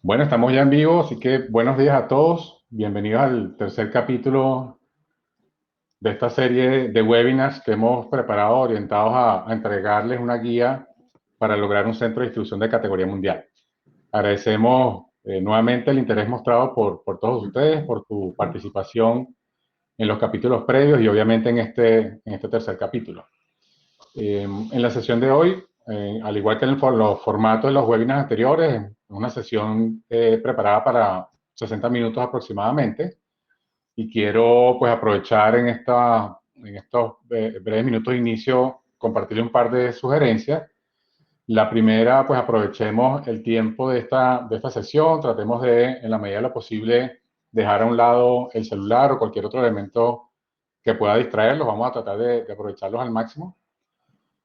Bueno, estamos ya en vivo, así que buenos días a todos. Bienvenidos al tercer capítulo de esta serie de webinars que hemos preparado orientados a entregarles una guía para lograr un centro de distribución de categoría mundial. Agradecemos nuevamente el interés mostrado por todos ustedes, por tu participación en los capítulos previos y obviamente en este tercer capítulo. En la sesión de hoy, al igual que en los formatos de los webinars anteriores, es una sesión preparada para 60 minutos aproximadamente y quiero pues aprovechar en estos breves minutos de inicio compartirle un par de sugerencias. La primera, pues aprovechemos el tiempo de esta sesión, tratemos de, en la medida de lo posible, dejar a un lado el celular o cualquier otro elemento que pueda distraerlos, vamos a tratar de aprovecharlos al máximo.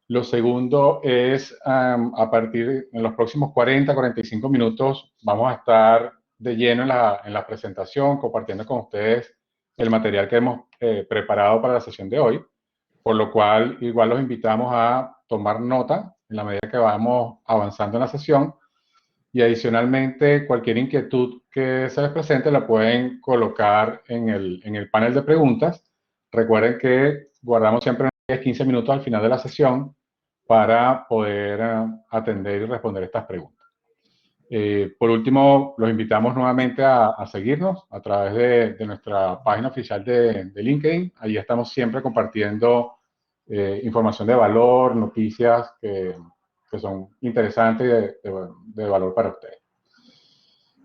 Lo segundo es, a partir de los próximos 40-45 minutos, vamos a estar de lleno en la presentación, compartiendo con ustedes el material que hemos preparado para la sesión de hoy, por lo cual igual los invitamos a tomar nota en la medida que vamos avanzando en la sesión y adicionalmente cualquier inquietud que se les presente la pueden colocar en el panel de preguntas. Recuerden que guardamos siempre 10-15 minutos al final de la sesión para poder atender y responder estas preguntas. Por último, los invitamos nuevamente a seguirnos a través de nuestra página oficial de LinkedIn. Allí estamos siempre compartiendo información de valor, noticias que son interesantes y de valor para ustedes.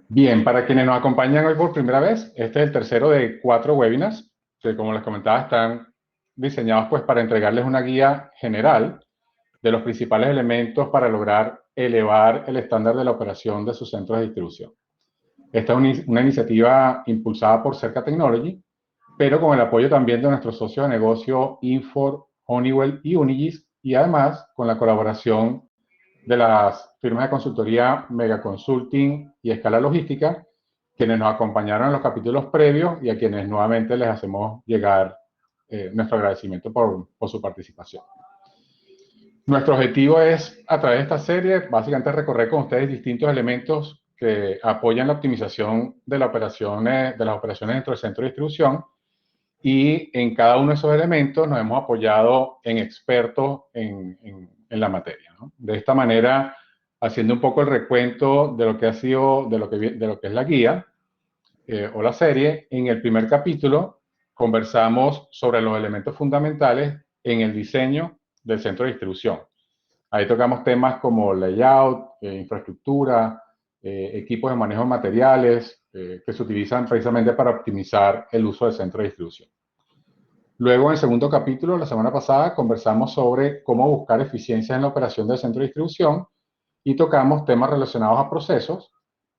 Bien, para quienes nos acompañan hoy por primera vez, este es el tercero de 4 webinars que, como les comentaba, están diseñados pues para entregarles una guía general de los principales elementos para lograr elevar el estándar de la operación de sus centros de distribución. Esta es una iniciativa impulsada por Cerca Technology, pero con el apoyo también de nuestros socios de negocio Infor, Honeywell y Unigis, y además con la colaboración de las firmas de consultoría Mega Consulting y Escala Logística, quienes nos acompañaron en los capítulos previos y a quienes nuevamente les hacemos llegar nuestro agradecimiento por su participación. Nuestro objetivo es, a través de esta serie, básicamente recorrer con ustedes distintos elementos que apoyan la optimización de las operaciones dentro del centro de distribución, y en cada uno de esos elementos nos hemos apoyado en expertos en la materia, ¿no? De esta manera, haciendo un poco el recuento de lo que ha sido, de lo que es la guía o la serie, en el primer capítulo conversamos sobre los elementos fundamentales en el diseño del centro de distribución. Ahí tocamos temas como layout, infraestructura, equipos de manejo de materiales que se utilizan precisamente para optimizar el uso del centro de distribución. Luego, en el segundo capítulo, la semana pasada, conversamos sobre cómo buscar eficiencias en la operación del centro de distribución y tocamos temas relacionados a procesos,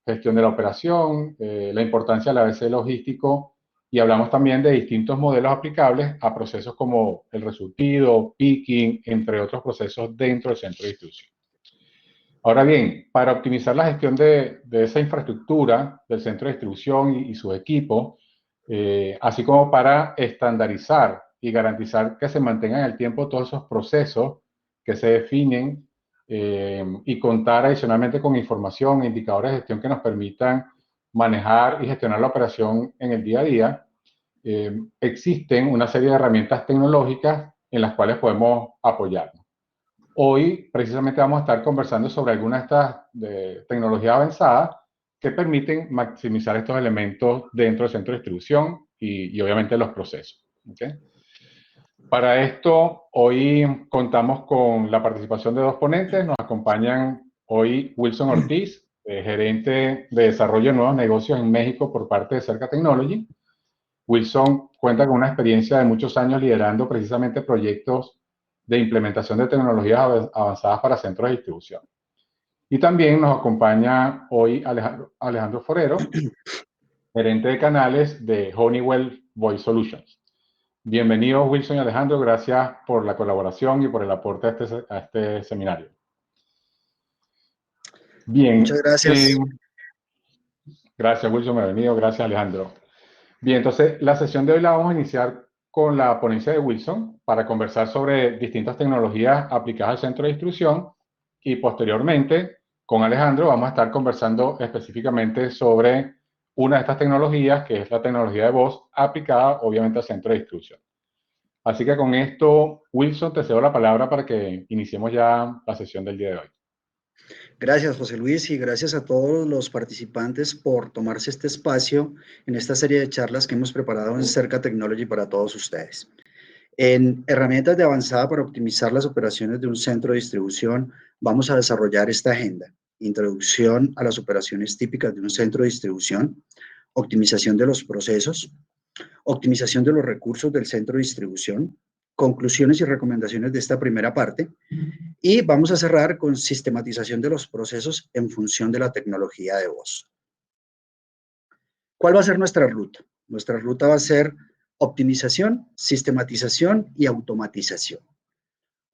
gestión de la operación, la importancia del ABC logístico, y hablamos también de distintos modelos aplicables a procesos como el resurtido, picking, entre otros procesos dentro del centro de distribución. Ahora bien, para optimizar la gestión de esa infraestructura del centro de distribución y su equipo, así como para estandarizar y garantizar que se mantengan en el tiempo todos esos procesos que se definen y contar adicionalmente con información e indicadores de gestión que nos permitan manejar y gestionar la operación en el día a día, existen una serie de herramientas tecnológicas en las cuales podemos apoyarnos. Hoy precisamente vamos a estar conversando sobre algunas de estas tecnologías avanzadas que permiten maximizar estos elementos dentro del centro de distribución y obviamente los procesos. ¿Okay? Para esto, hoy contamos con la participación de 2 ponentes. Nos acompañan hoy Wilson Ortiz, gerente de desarrollo de nuevos negocios en México por parte de Cerca Technology. Wilson cuenta con una experiencia de muchos años liderando precisamente proyectos de implementación de tecnologías avanzadas para centros de distribución. Y también nos acompaña hoy Alejandro Forero, gerente de canales de Honeywell Voice Solutions. Bienvenidos, Wilson y Alejandro. Gracias por la colaboración y por el aporte a este seminario. Muchas Bien. gracias. Gracias, Wilson. Bienvenido. Gracias, Alejandro. Bien, entonces la sesión de hoy la vamos a iniciar con la ponencia de Wilson para conversar sobre distintas tecnologías aplicadas al centro de distribución y posteriormente con Alejandro vamos a estar conversando específicamente sobre una de estas tecnologías, que es la tecnología de voz aplicada obviamente al centro de distribución. Así que con esto, Wilson, te cedo la palabra para que iniciemos ya la sesión del día de hoy. Gracias, José Luis, y gracias a todos los participantes por tomarse este espacio en esta serie de charlas que hemos preparado en Cerca Technology para todos ustedes. En herramientas de avanzada para optimizar las operaciones de un centro de distribución, vamos a desarrollar esta agenda: introducción a las operaciones típicas de un centro de distribución, optimización de los procesos, optimización de los recursos del centro de distribución, conclusiones y recomendaciones de esta primera parte, y vamos a cerrar con sistematización de los procesos en función de la tecnología de voz. ¿Cuál va a ser nuestra ruta? Nuestra ruta va a ser optimización, sistematización y automatización.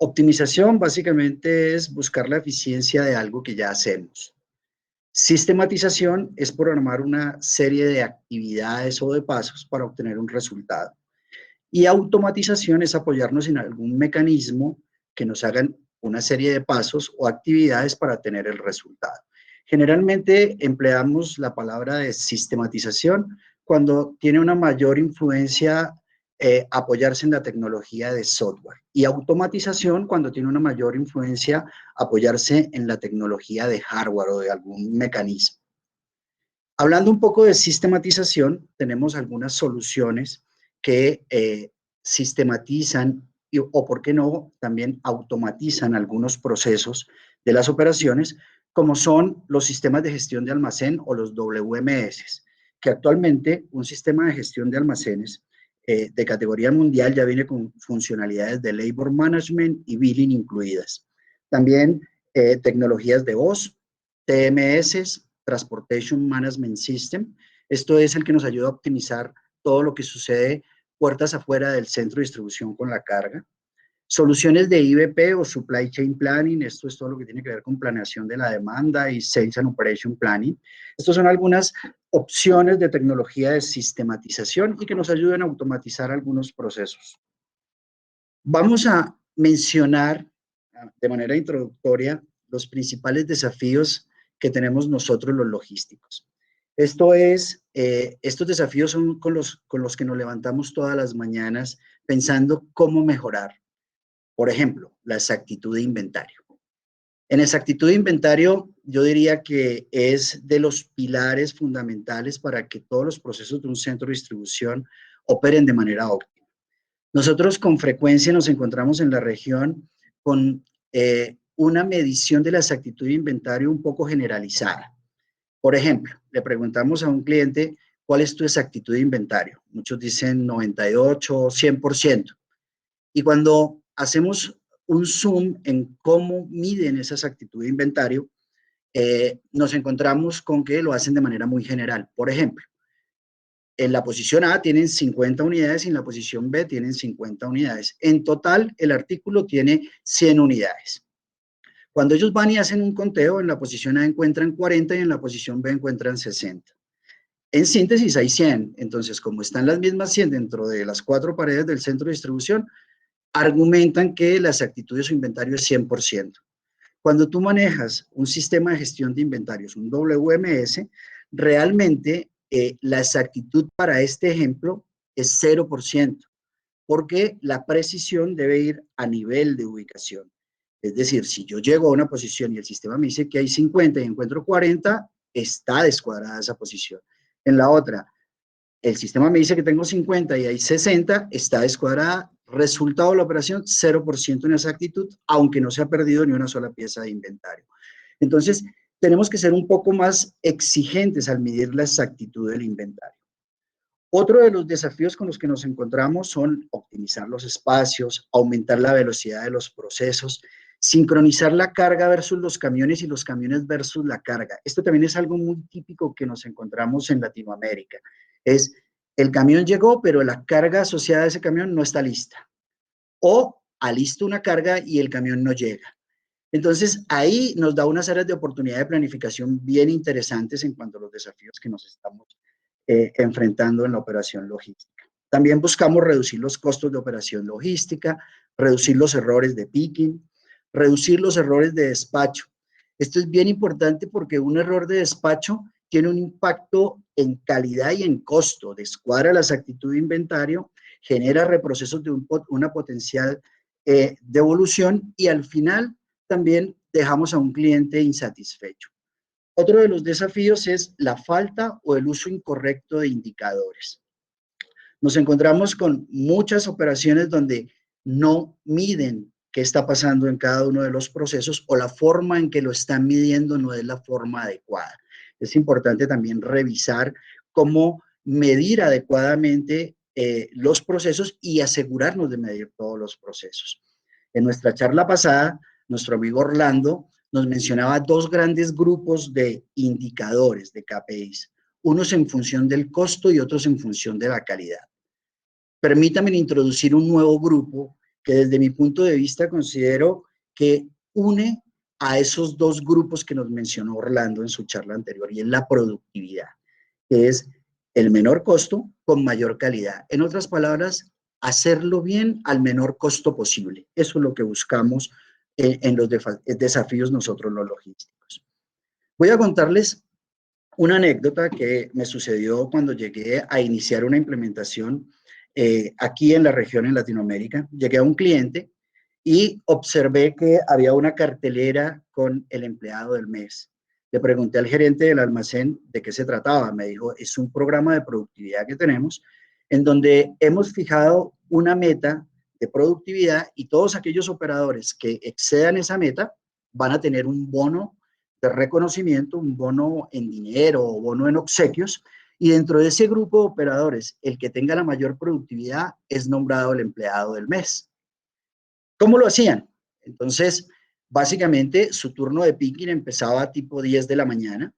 Optimización básicamente es buscar la eficiencia de algo que ya hacemos. Sistematización es programar una serie de actividades o de pasos para obtener un resultado. Y automatización es apoyarnos en algún mecanismo que nos hagan una serie de pasos o actividades para tener el resultado. Generalmente empleamos la palabra de sistematización cuando tiene una mayor influencia apoyarse en la tecnología de software, y automatización cuando tiene una mayor influencia apoyarse en la tecnología de hardware o de algún mecanismo. Hablando un poco de sistematización, tenemos algunas soluciones que sistematizan o, por qué no, también automatizan algunos procesos de las operaciones, como son los sistemas de gestión de almacén o los WMS, que actualmente un sistema de gestión de almacenes de categoría mundial ya viene con funcionalidades de labor management y billing incluidas. También tecnologías de voz, TMS, Transportation Management System. Esto es el que nos ayuda a optimizar todo lo que sucede puertas afuera del centro de distribución con la carga. Soluciones de IBP o Supply Chain Planning, esto es todo lo que tiene que ver con planeación de la demanda y Sales and Operation Planning. Estas son algunas opciones de tecnología de sistematización y que nos ayudan a automatizar algunos procesos. Vamos a mencionar de manera introductoria los principales desafíos que tenemos nosotros los logísticos. Estos desafíos son con los que nos levantamos todas las mañanas pensando cómo mejorar. Por ejemplo, la exactitud de inventario. En exactitud de inventario, yo diría que es de los pilares fundamentales para que todos los procesos de un centro de distribución operen de manera óptima. Nosotros con frecuencia nos encontramos en la región con una medición de la exactitud de inventario un poco generalizada. Por ejemplo, le preguntamos a un cliente, ¿cuál es tu exactitud de inventario? Muchos dicen 98, 100%. Y cuando hacemos un zoom en cómo miden esa exactitud de inventario, nos encontramos con que lo hacen de manera muy general. Por ejemplo, en la posición A tienen 50 unidades y en la posición B tienen 50 unidades. En total, el artículo tiene 100 unidades. Cuando ellos van y hacen un conteo, en la posición A encuentran 40 y en la posición B encuentran 60. En síntesis hay 100. Entonces, como están las mismas 100 dentro de las 4 paredes del centro de distribución, argumentan que la exactitud de su inventario es 100%. Cuando tú manejas un sistema de gestión de inventarios, un WMS, realmente la exactitud para este ejemplo es 0%, porque la precisión debe ir a nivel de ubicación. Es decir, si yo llego a una posición y el sistema me dice que hay 50 y encuentro 40, está descuadrada esa posición. En la otra, el sistema me dice que tengo 50 y hay 60, está descuadrada. Resultado de la operación, 0% en exactitud, aunque no se ha perdido ni una sola pieza de inventario. Entonces, tenemos que ser un poco más exigentes al medir la exactitud del inventario. Otro de los desafíos con los que nos encontramos son optimizar los espacios, aumentar la velocidad de los procesos, sincronizar la carga versus los camiones y los camiones versus la carga. Esto también es algo muy típico que nos encontramos en Latinoamérica. Es el camión llegó, pero la carga asociada a ese camión no está lista. O alista una carga y el camión no llega. Entonces, ahí nos da unas áreas de oportunidad de planificación bien interesantes en cuanto a los desafíos que nos estamos enfrentando en la operación logística. También buscamos reducir los costos de operación logística, reducir los errores de picking, reducir los errores de despacho. Esto es bien importante porque un error de despacho tiene un impacto en calidad y en costo, descuadra la exactitud de inventario, genera reprocesos de una potencial devolución y al final también dejamos a un cliente insatisfecho. Otro de los desafíos es la falta o el uso incorrecto de indicadores. Nos encontramos con muchas operaciones donde no miden qué está pasando en cada uno de los procesos o la forma en que lo están midiendo no es la forma adecuada. Es importante también revisar cómo medir adecuadamente los procesos y asegurarnos de medir todos los procesos. En nuestra charla pasada, nuestro amigo Orlando nos mencionaba dos grandes grupos de indicadores, de KPIs, unos en función del costo y otros en función de la calidad. Permítame introducir un nuevo grupo que desde mi punto de vista considero que une a esos dos grupos que nos mencionó Orlando en su charla anterior, y es la productividad, que es el menor costo con mayor calidad. En otras palabras, hacerlo bien al menor costo posible. Eso es lo que buscamos en los desafíos nosotros los logísticos. Voy a contarles una anécdota que me sucedió cuando llegué a iniciar una implementación aquí en la región en Latinoamérica. Llegué a un cliente y observé que había una cartelera con el empleado del mes. Le pregunté al gerente del almacén de qué se trataba. Me dijo, es un programa de productividad que tenemos en donde hemos fijado una meta de productividad y todos aquellos operadores que excedan esa meta van a tener un bono de reconocimiento, un bono en dinero o bono en obsequios, y dentro de ese grupo de operadores, el que tenga la mayor productividad es nombrado el empleado del mes. ¿Cómo lo hacían? Entonces, básicamente, su turno de picking empezaba a tipo 10 de la mañana.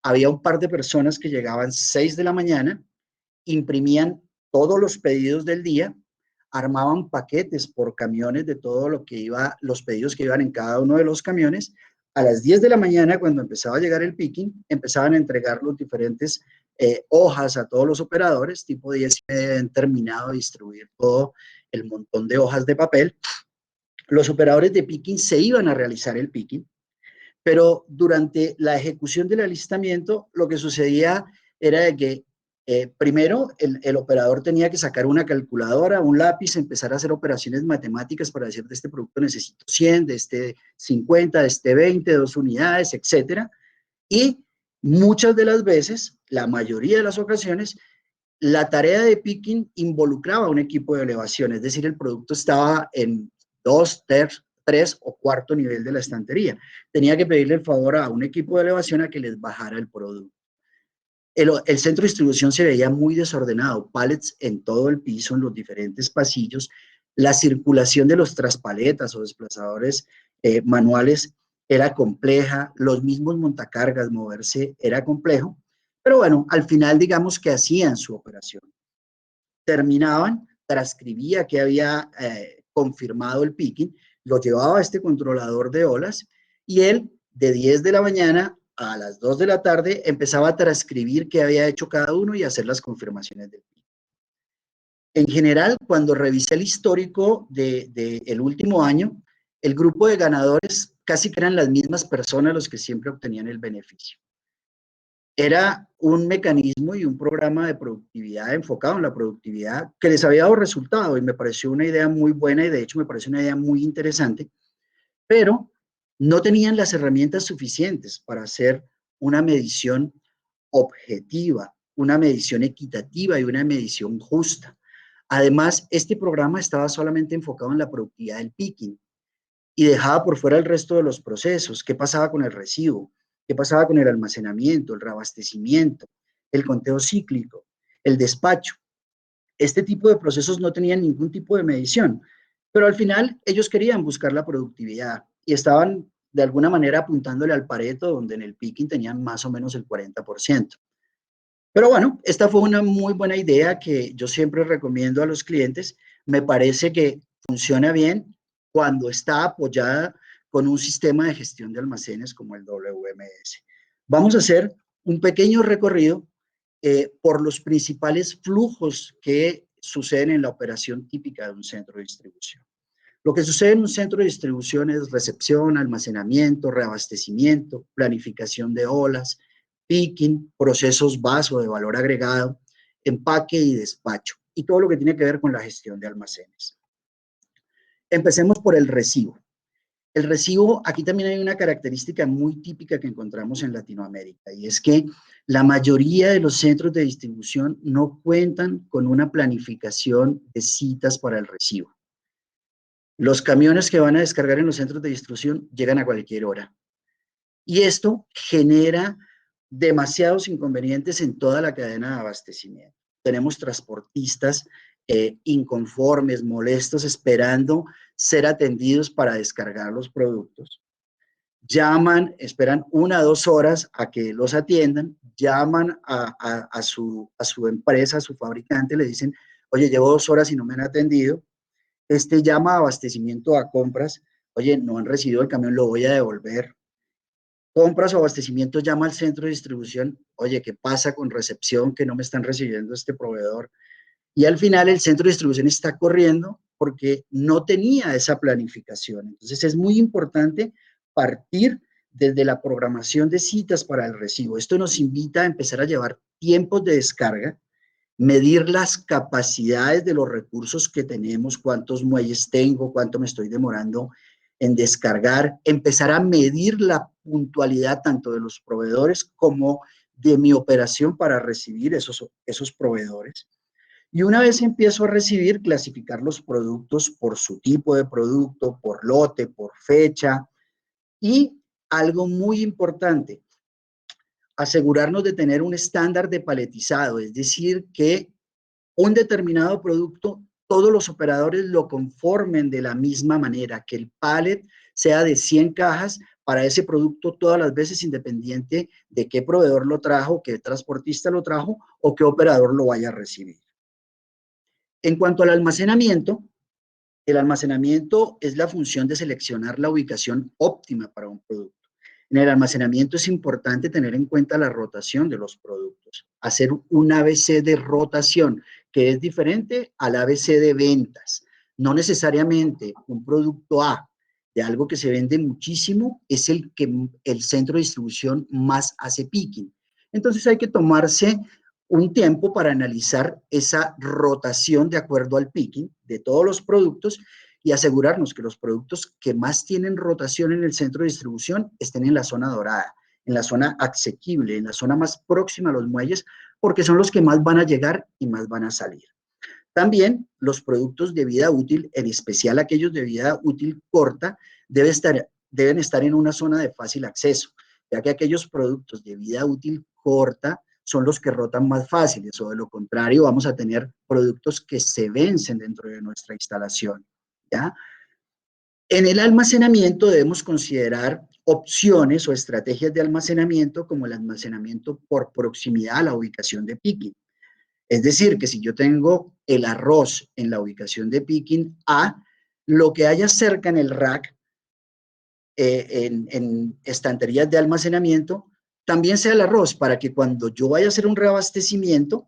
Había un par de personas que llegaban 6 de la mañana, imprimían todos los pedidos del día, armaban paquetes por camiones de todo lo que iba, los pedidos que iban en cada uno de los camiones. A las 10 de la mañana, cuando empezaba a llegar el picking, empezaban a entregar los diferentes hojas a todos los operadores, tipo 10 y media habían terminado de distribuir todo el montón de hojas de papel. Los operadores de picking se iban a realizar el picking, pero durante la ejecución del alistamiento, lo que sucedía era de que primero el operador tenía que sacar una calculadora, un lápiz, empezar a hacer operaciones matemáticas para decir de este producto necesito 100, de este 50, de este 20, 2 unidades, etcétera. Y muchas de las veces, la mayoría de las ocasiones, la tarea de picking involucraba a un equipo de elevación, es decir, el producto estaba en 2, 3 o cuarto nivel de la estantería. Tenía que pedirle el favor a un equipo de elevación a que les bajara el producto. El centro de distribución se veía muy desordenado, pallets en todo el piso, en los diferentes pasillos. La circulación de los traspaletas o desplazadores manuales era compleja, los mismos montacargas, moverse era complejo, pero bueno, al final digamos que hacían su operación. Terminaban, transcribía que había confirmado el picking, lo llevaba a este controlador de olas y él de 10 de la mañana a las 2 de la tarde empezaba a transcribir qué había hecho cada uno y hacer las confirmaciones del picking. En general, cuando revisé el histórico del último año, el grupo de ganadores casi que eran las mismas personas los que siempre obtenían el beneficio. Era un mecanismo y un programa de productividad enfocado en la productividad que les había dado resultado y me pareció una idea muy buena y de hecho me pareció una idea muy interesante, pero no tenían las herramientas suficientes para hacer una medición objetiva, una medición equitativa y una medición justa. Además, este programa estaba solamente enfocado en la productividad del picking y dejaba por fuera el resto de los procesos. ¿Qué pasaba con el recibo? ¿Qué pasaba con el almacenamiento, el reabastecimiento, el conteo cíclico, el despacho? Este tipo de procesos no tenían ningún tipo de medición, pero al final ellos querían buscar la productividad y estaban de alguna manera apuntándole al Pareto, donde en el picking tenían más o menos el 40%. Pero bueno, esta fue una muy buena idea que yo siempre recomiendo a los clientes. Me parece que funciona bien cuando está apoyada con un sistema de gestión de almacenes como el WMS. Vamos a hacer un pequeño recorrido por los principales flujos que suceden en la operación típica de un centro de distribución. Lo que sucede en un centro de distribución es recepción, almacenamiento, reabastecimiento, planificación de olas, picking, procesos vaso de valor agregado, empaque y despacho, y todo lo que tiene que ver con la gestión de almacenes. Empecemos por el recibo. El recibo, aquí también hay una característica muy típica que encontramos en Latinoamérica, y es que la mayoría de los centros de distribución no cuentan con una planificación de citas para el recibo. Los camiones que van a descargar en los centros de distribución llegan a cualquier hora. Y esto genera demasiados inconvenientes en toda la cadena de abastecimiento. Tenemos transportistas inconformes, molestos, esperando ser atendidos para descargar los productos. Llaman, esperan 1 o 2 horas a que los atiendan, llaman a su empresa, a su fabricante, le dicen, oye, llevo 2 horas y no me han atendido. Este llama a abastecimiento a compras, oye, no han recibido el camión, lo voy a devolver. Compras o abastecimiento llama al centro de distribución, oye, ¿qué pasa con recepción que no me están recibiendo este proveedor? Y al final el centro de distribución está corriendo porque no tenía esa planificación. Entonces es muy importante partir desde la programación de citas para el recibo. Esto nos invita a empezar a llevar tiempos de descarga, medir las capacidades de los recursos que tenemos, cuántos muelles tengo, cuánto me estoy demorando en descargar, empezar a medir la puntualidad tanto de los proveedores como de mi operación para recibir esos proveedores. Y una vez empiezo a recibir, clasificar los productos por su tipo de producto, por lote, por fecha. Y algo muy importante, asegurarnos de tener un estándar de paletizado, es decir, que un determinado producto, todos los operadores lo conformen de la misma manera, que el pallet sea de 100 cajas para ese producto todas las veces, independiente de qué proveedor lo trajo, qué transportista lo trajo o qué operador lo vaya a recibir. En cuanto al almacenamiento, el almacenamiento es la función de seleccionar la ubicación óptima para un producto. En el almacenamiento es importante tener en cuenta la rotación de los productos, hacer un ABC de rotación, que es diferente al ABC de ventas. No necesariamente un producto A de algo que se vende muchísimo es el que el centro de distribución más hace picking. Entonces hay que tomarse un tiempo para analizar esa rotación de acuerdo al picking de todos los productos y asegurarnos que los productos que más tienen rotación en el centro de distribución estén en la zona dorada, en la zona asequible, en la zona más próxima a los muelles, porque son los que más van a llegar y más van a salir. También los productos de vida útil, en especial aquellos de vida útil corta, deben estar en una zona de fácil acceso, ya que aquellos productos de vida útil corta son los que rotan más fáciles, o de lo contrario vamos a tener productos que se vencen dentro de nuestra instalación, ¿ya? En el almacenamiento debemos considerar opciones o estrategias de almacenamiento como el almacenamiento por proximidad a la ubicación de picking. Es decir, que si yo tengo el arroz en la ubicación de picking A, lo que haya cerca en el rack, en estanterías de almacenamiento, también sea el arroz, para que cuando yo vaya a hacer un reabastecimiento,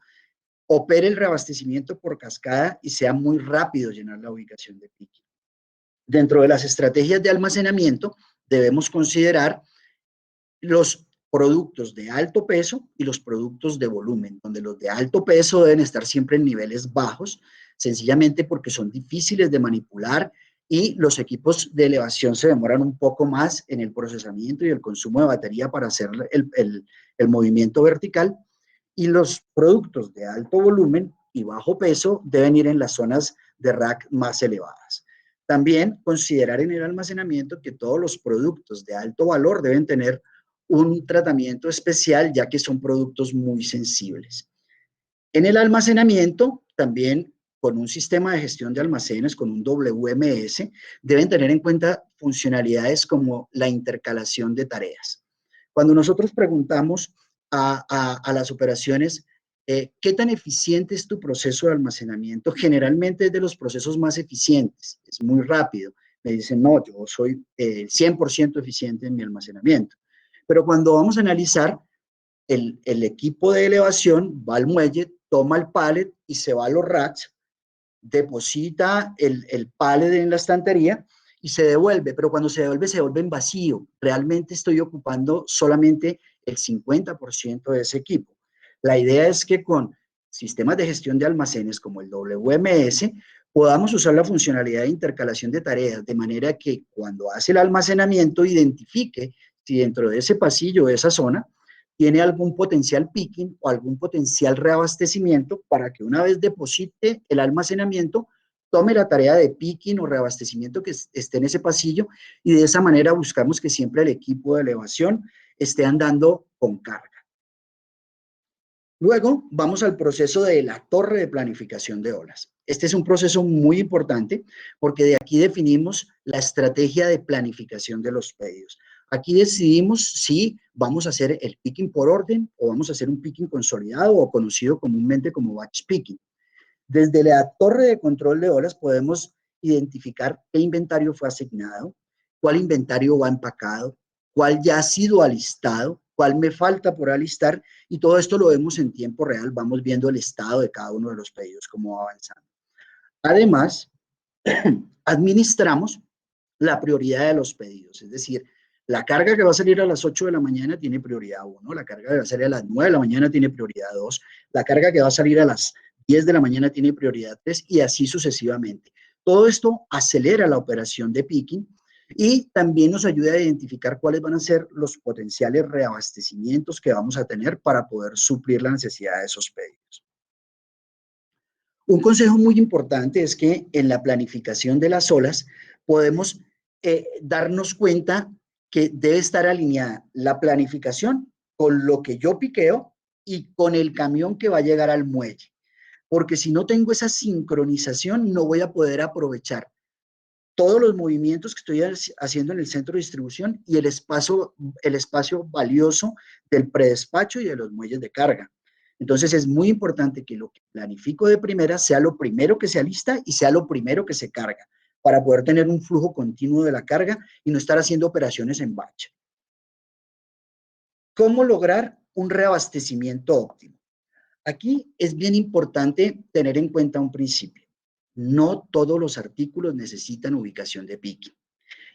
opere el reabastecimiento por cascada y sea muy rápido llenar la ubicación de picking. Dentro de las estrategias de almacenamiento, debemos considerar los productos de alto peso y los productos de volumen, donde los de alto peso deben estar siempre en niveles bajos, sencillamente porque son difíciles de manipular y los equipos de elevación se demoran un poco más en el procesamiento y el consumo de batería para hacer el movimiento vertical. Y los productos de alto volumen y bajo peso deben ir en las zonas de rack más elevadas. También considerar en el almacenamiento que todos los productos de alto valor deben tener un tratamiento especial, ya que son productos muy sensibles. En el almacenamiento, también con un sistema de gestión de almacenes, con un WMS, deben tener en cuenta funcionalidades como la intercalación de tareas. Cuando nosotros preguntamos a las operaciones, ¿qué tan eficiente es tu proceso de almacenamiento? Generalmente es de los procesos más eficientes, es muy rápido. Me dicen, no, yo soy 100% eficiente en mi almacenamiento. Pero cuando vamos a analizar, el equipo de elevación va al muelle, toma el pallet y se va a los racks deposita el pallet en la estantería y se devuelve, pero cuando se devuelve en vacío. Realmente estoy ocupando solamente el 50% de ese equipo. La idea es que con sistemas de gestión de almacenes como el WMS podamos usar la funcionalidad de intercalación de tareas, de manera que cuando hace el almacenamiento identifique si dentro de ese pasillo, de esa zona, tiene algún potencial picking o algún potencial reabastecimiento para que una vez deposite el almacenamiento, tome la tarea de picking o reabastecimiento que esté en ese pasillo y de esa manera buscamos que siempre el equipo de elevación esté andando con carga. Luego vamos al proceso de la torre de planificación de olas. Este es un proceso muy importante porque de aquí definimos la estrategia de planificación de los pedidos. Aquí decidimos si vamos a hacer el picking por orden o vamos a hacer un picking consolidado o conocido comúnmente como batch picking. Desde la torre de control de olas podemos identificar qué inventario fue asignado, cuál inventario va empacado, cuál ya ha sido alistado, cuál me falta por alistar, y todo esto lo vemos en tiempo real, vamos viendo el estado de cada uno de los pedidos, cómo va avanzando. Además, administramos la prioridad de los pedidos, es decir, la carga que va a salir a las 8 de la mañana tiene prioridad 1, la carga que va a salir a las 9 de la mañana tiene prioridad 2, la carga que va a salir a las 10 de la mañana tiene prioridad 3 y así sucesivamente. Todo esto acelera la operación de picking y también nos ayuda a identificar cuáles van a ser los potenciales reabastecimientos que vamos a tener para poder suplir la necesidad de esos pedidos. Un consejo muy importante es que en la planificación de las olas podemos darnos cuenta que debe estar alineada la planificación con lo que yo piqueo y con el camión que va a llegar al muelle. Porque si no tengo esa sincronización, no voy a poder aprovechar todos los movimientos que estoy haciendo en el centro de distribución y el espacio valioso del predespacho y de los muelles de carga. Entonces es muy importante que lo que planifico de primera sea lo primero que se alista y sea lo primero que se carga para poder tener un flujo continuo de la carga y no estar haciendo operaciones en batch. ¿Cómo lograr un reabastecimiento óptimo? Aquí es bien importante tener en cuenta un principio. No todos los artículos necesitan ubicación de picking.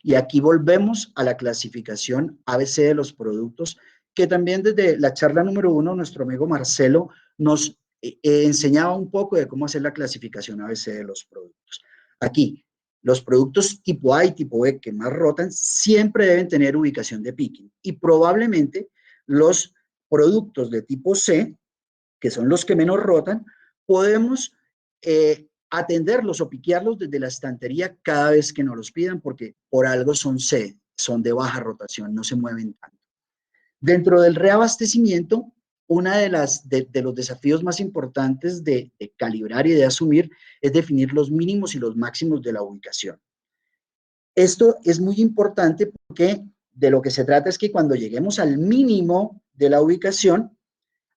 Y aquí volvemos a la clasificación ABC de los productos, que también desde la charla número 1, nuestro amigo Marcelo nos enseñaba un poco de cómo hacer la clasificación ABC de los productos. Aquí, los productos tipo A y tipo B que más rotan siempre deben tener ubicación de picking y probablemente los productos de tipo C, que son los que menos rotan, podemos atenderlos o piquearlos desde la estantería cada vez que nos los pidan, porque por algo son C, son de baja rotación, no se mueven tanto. Dentro del reabastecimiento, una de los desafíos más importantes de calibrar y de asumir es definir los mínimos y los máximos de la ubicación. Esto es muy importante porque de lo que se trata es que cuando lleguemos al mínimo de la ubicación,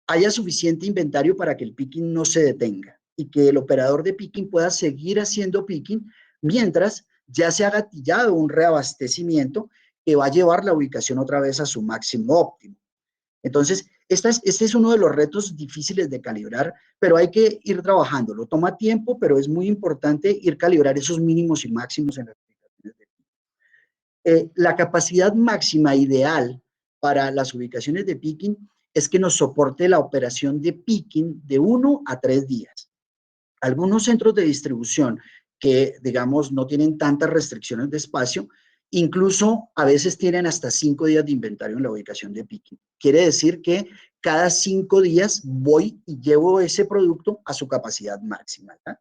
haya suficiente inventario para que el picking no se detenga y que el operador de picking pueda seguir haciendo picking mientras ya se ha gatillado un reabastecimiento que va a llevar la ubicación otra vez a su máximo óptimo. Entonces, este es uno de los retos difíciles de calibrar, pero hay que ir trabajándolo. Toma tiempo, pero es muy importante ir calibrar esos mínimos y máximos en las aplicaciones de picking. La capacidad máxima ideal para las ubicaciones de picking es que nos soporte la operación de picking de 1 a 3 días. Algunos centros de distribución que, digamos, no tienen tantas restricciones de espacio, incluso a veces tienen hasta 5 días de inventario en la ubicación de picking. Quiere decir que cada 5 días voy y llevo ese producto a su capacidad máxima, ¿verdad?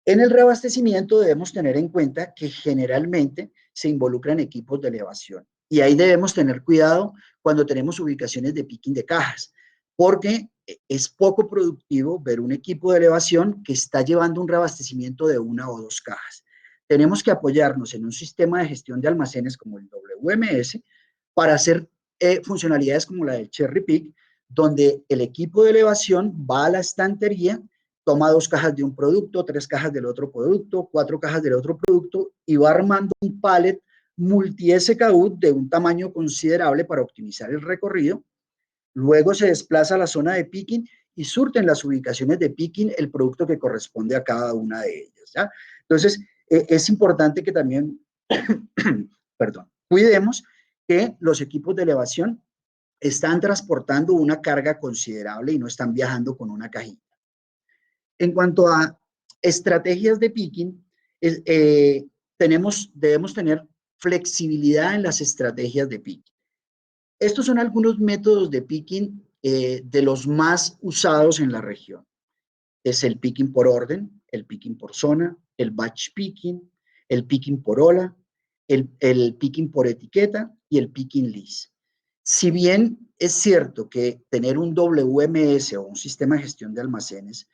En el reabastecimiento debemos tener en cuenta que generalmente se involucran equipos de elevación y ahí debemos tener cuidado cuando tenemos ubicaciones de picking de cajas, porque es poco productivo ver un equipo de elevación que está llevando un reabastecimiento de 1 o 2 cajas. Tenemos que apoyarnos en un sistema de gestión de almacenes como el WMS para hacer funcionalidades como la del Cherry Pick, donde el equipo de elevación va a la estantería, toma 2 cajas de un producto, 3 cajas del otro producto, 4 cajas del otro producto y va armando un pallet multi-SKU de un tamaño considerable para optimizar el recorrido. Luego se desplaza a la zona de picking y surten las ubicaciones de picking el producto que corresponde a cada una de ellas, ¿ya? Entonces, es importante que también, perdón, cuidemos que los equipos de elevación están transportando una carga considerable y no están viajando con una cajita. En cuanto a estrategias de picking, debemos tener flexibilidad en las estrategias de picking. Estos son algunos métodos de picking de los más usados en la región. Es el picking por orden, el picking por zona, el batch picking, el picking por ola, el picking por etiqueta y el picking list. Si bien es cierto que tener un WMS o un sistema de gestión de almacenes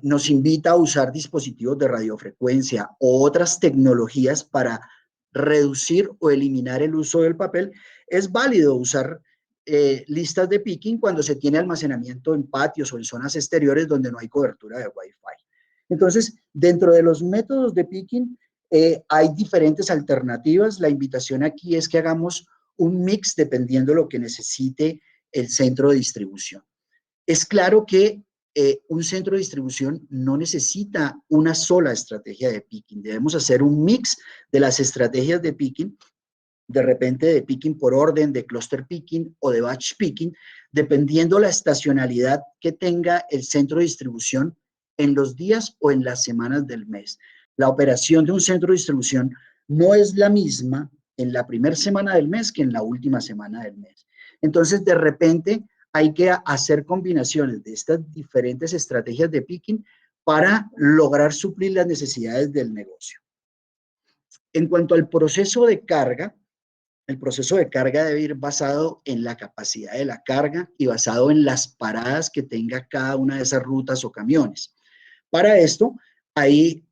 nos invita a usar dispositivos de radiofrecuencia o otras tecnologías para reducir o eliminar el uso del papel, es válido usar listas de picking cuando se tiene almacenamiento en patios o en zonas exteriores donde no hay cobertura de Wi-Fi. Entonces, dentro de los métodos de picking hay diferentes alternativas. La invitación aquí es que hagamos un mix dependiendo de lo que necesite el centro de distribución. Es claro que un centro de distribución no necesita una sola estrategia de picking. Debemos hacer un mix de las estrategias de picking, de repente de picking por orden, de cluster picking o de batch picking, dependiendo la estacionalidad que tenga el centro de distribución en los días o en las semanas del mes. La operación de un centro de distribución no es la misma en la primera semana del mes que en la última semana del mes. Entonces, de repente, hay que hacer combinaciones de estas diferentes estrategias de picking para lograr suplir las necesidades del negocio. En cuanto al proceso de carga, el proceso de carga debe ir basado en la capacidad de la carga y basado en las paradas que tenga cada una de esas rutas o camiones. Para esto, hay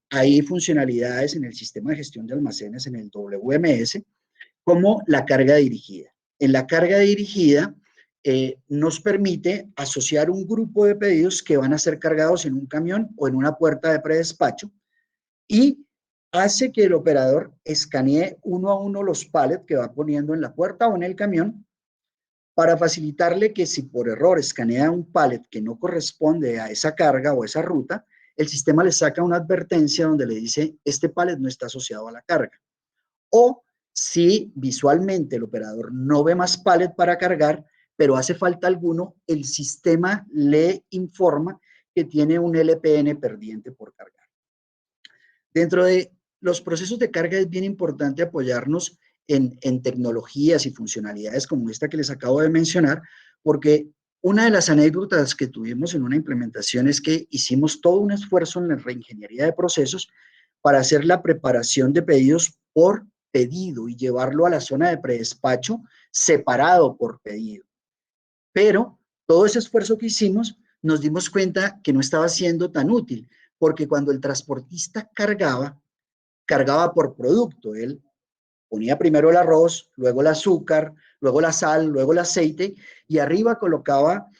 funcionalidades en el sistema de gestión de almacenes, en el WMS, como la carga dirigida. En la carga dirigida nos permite asociar un grupo de pedidos que van a ser cargados en un camión o en una puerta de predespacho y hace que el operador escanee uno a uno los pallets que va poniendo en la puerta o en el camión para facilitarle que si por error escanea un pallet que no corresponde a esa carga o esa ruta, el sistema le saca una advertencia donde le dice, este pallet no está asociado a la carga. O si visualmente el operador no ve más pallet para cargar, pero hace falta alguno, el sistema le informa que tiene un LPN pendiente por cargar. Dentro de los procesos de carga es bien importante apoyarnos en tecnologías y funcionalidades como esta que les acabo de mencionar, porque una de las anécdotas que tuvimos en una implementación es que hicimos todo un esfuerzo en la reingeniería de procesos para hacer la preparación de pedidos por pedido y llevarlo a la zona de predespacho separado por pedido. Pero todo ese esfuerzo que hicimos nos dimos cuenta que no estaba siendo tan útil, porque cuando el transportista cargaba por producto. Él ponía primero el arroz, luego el azúcar, luego la sal, luego el aceite y arriba colocaba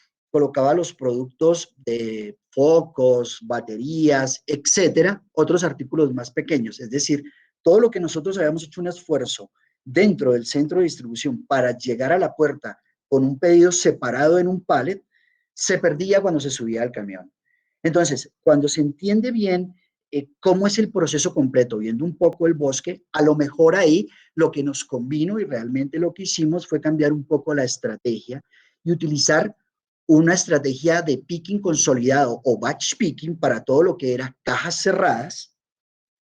los productos de focos, baterías, etcétera, otros artículos más pequeños. Es decir, todo lo que nosotros habíamos hecho un esfuerzo dentro del centro de distribución para llegar a la puerta con un pedido separado en un pallet, se perdía cuando se subía al camión. Entonces, cuando se entiende bien cómo es el proceso completo, viendo un poco el bosque, a lo mejor ahí lo que nos convino y realmente lo que hicimos fue cambiar un poco la estrategia y utilizar una estrategia de picking consolidado o batch picking para todo lo que era cajas cerradas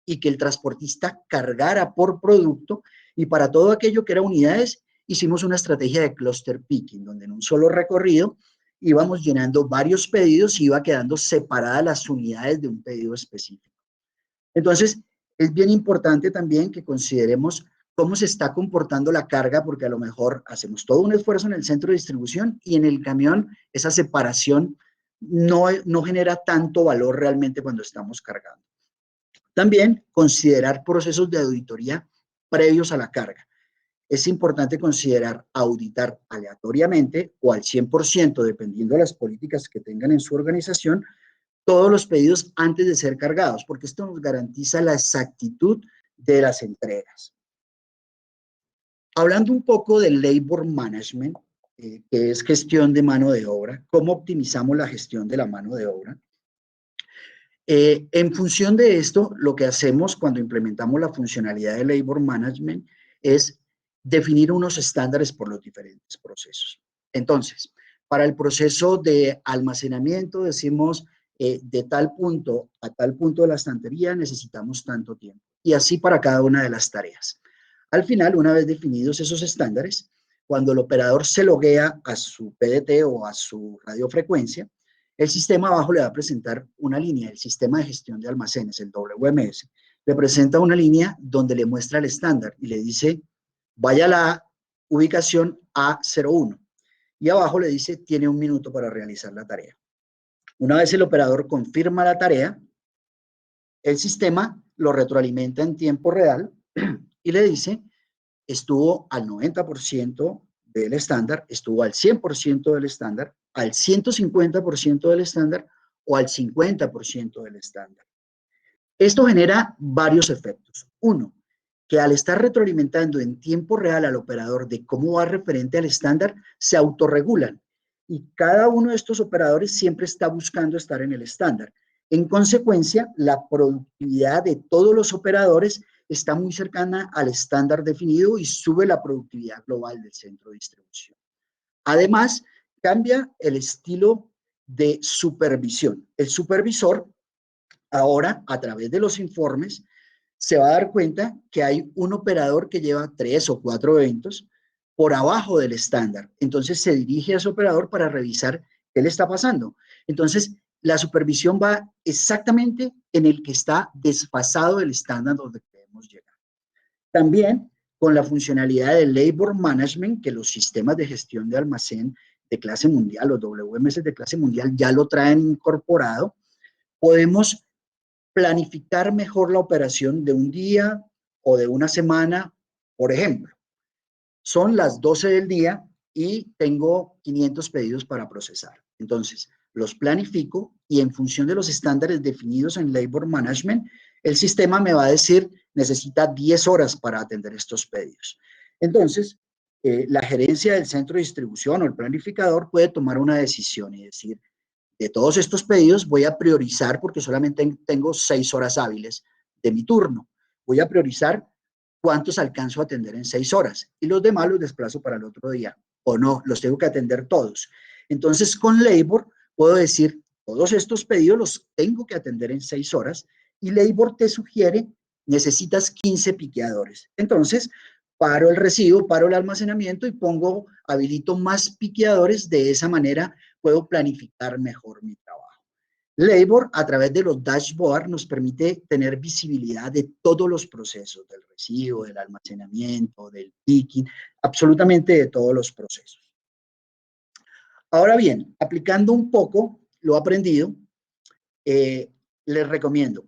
y que el transportista cargara por producto, y para todo aquello que era unidades hicimos una estrategia de cluster picking, donde en un solo recorrido íbamos llenando varios pedidos y iba quedando separadas las unidades de un pedido específico. Entonces, es bien importante también que consideremos cómo se está comportando la carga, porque a lo mejor hacemos todo un esfuerzo en el centro de distribución y en el camión esa separación no genera tanto valor realmente cuando estamos cargando. También considerar procesos de auditoría previos a la carga. Es importante considerar auditar aleatoriamente o al 100%, dependiendo de las políticas que tengan en su organización, todos los pedidos antes de ser cargados, porque esto nos garantiza la exactitud de las entregas. Hablando un poco del labor management, que es gestión de mano de obra, cómo optimizamos la gestión de la mano de obra. En función de esto, lo que hacemos cuando implementamos la funcionalidad de Labor Management es definir unos estándares por los diferentes procesos. Entonces, para el proceso de almacenamiento decimos de tal punto a tal punto de la estantería necesitamos tanto tiempo. Y así para cada una de las tareas. Al final, una vez definidos esos estándares, cuando el operador se loguea a su PDT o a su radiofrecuencia, el sistema abajo le va a presentar una línea, el sistema de gestión de almacenes, el WMS, le presenta una línea donde le muestra el estándar y le dice, vaya a la ubicación A01. Y abajo le dice, tiene 1 minuto para realizar la tarea. Una vez el operador confirma la tarea, el sistema lo retroalimenta en tiempo real y le dice, estuvo al 90% del estándar, estuvo al 100% del estándar, al 150% del estándar o al 50% del estándar. Esto genera varios efectos. Uno, que al estar retroalimentando en tiempo real al operador de cómo va referente al estándar, se autorregulan y cada uno de estos operadores siempre está buscando estar en el estándar. En consecuencia, la productividad de todos los operadores está muy cercana al estándar definido y sube la productividad global del centro de distribución. Además, cambia el estilo de supervisión. El supervisor ahora, a través de los informes, se va a dar cuenta que hay un operador que lleva 3 o 4 eventos por abajo del estándar. Entonces se dirige a ese operador para revisar qué le está pasando. Entonces, la supervisión va exactamente en el que está desfasado del estándar donde queremos llegar. También con la funcionalidad de Labor Management, que los sistemas de gestión de almacén de clase mundial, los WMS de clase mundial, ya lo traen incorporado, podemos planificar mejor la operación de un día o de una semana. Por ejemplo, son las 12 del día y tengo 500 pedidos para procesar. Entonces, los planifico y en función de los estándares definidos en Labor Management, el sistema me va a decir, necesita 10 horas para atender estos pedidos. Entonces, la gerencia del centro de distribución o el planificador puede tomar una decisión y decir, de todos estos pedidos voy a priorizar, porque solamente tengo 6 horas hábiles de mi turno, voy a priorizar cuántos alcanzo a atender en 6 horas y los demás los desplazo para el otro día, o no, los tengo que atender todos. Entonces, con Labor puedo decir, todos estos pedidos los tengo que atender en 6 horas y Labor te sugiere, necesitas 15 piqueadores. Entonces, paro el recibo, paro el almacenamiento y habilito más piqueadores. De esa manera puedo planificar mejor mi trabajo. Labor, a través de los dashboards, nos permite tener visibilidad de todos los procesos, del recibo, del almacenamiento, del picking, absolutamente de todos los procesos. Ahora bien, aplicando un poco lo aprendido, les recomiendo,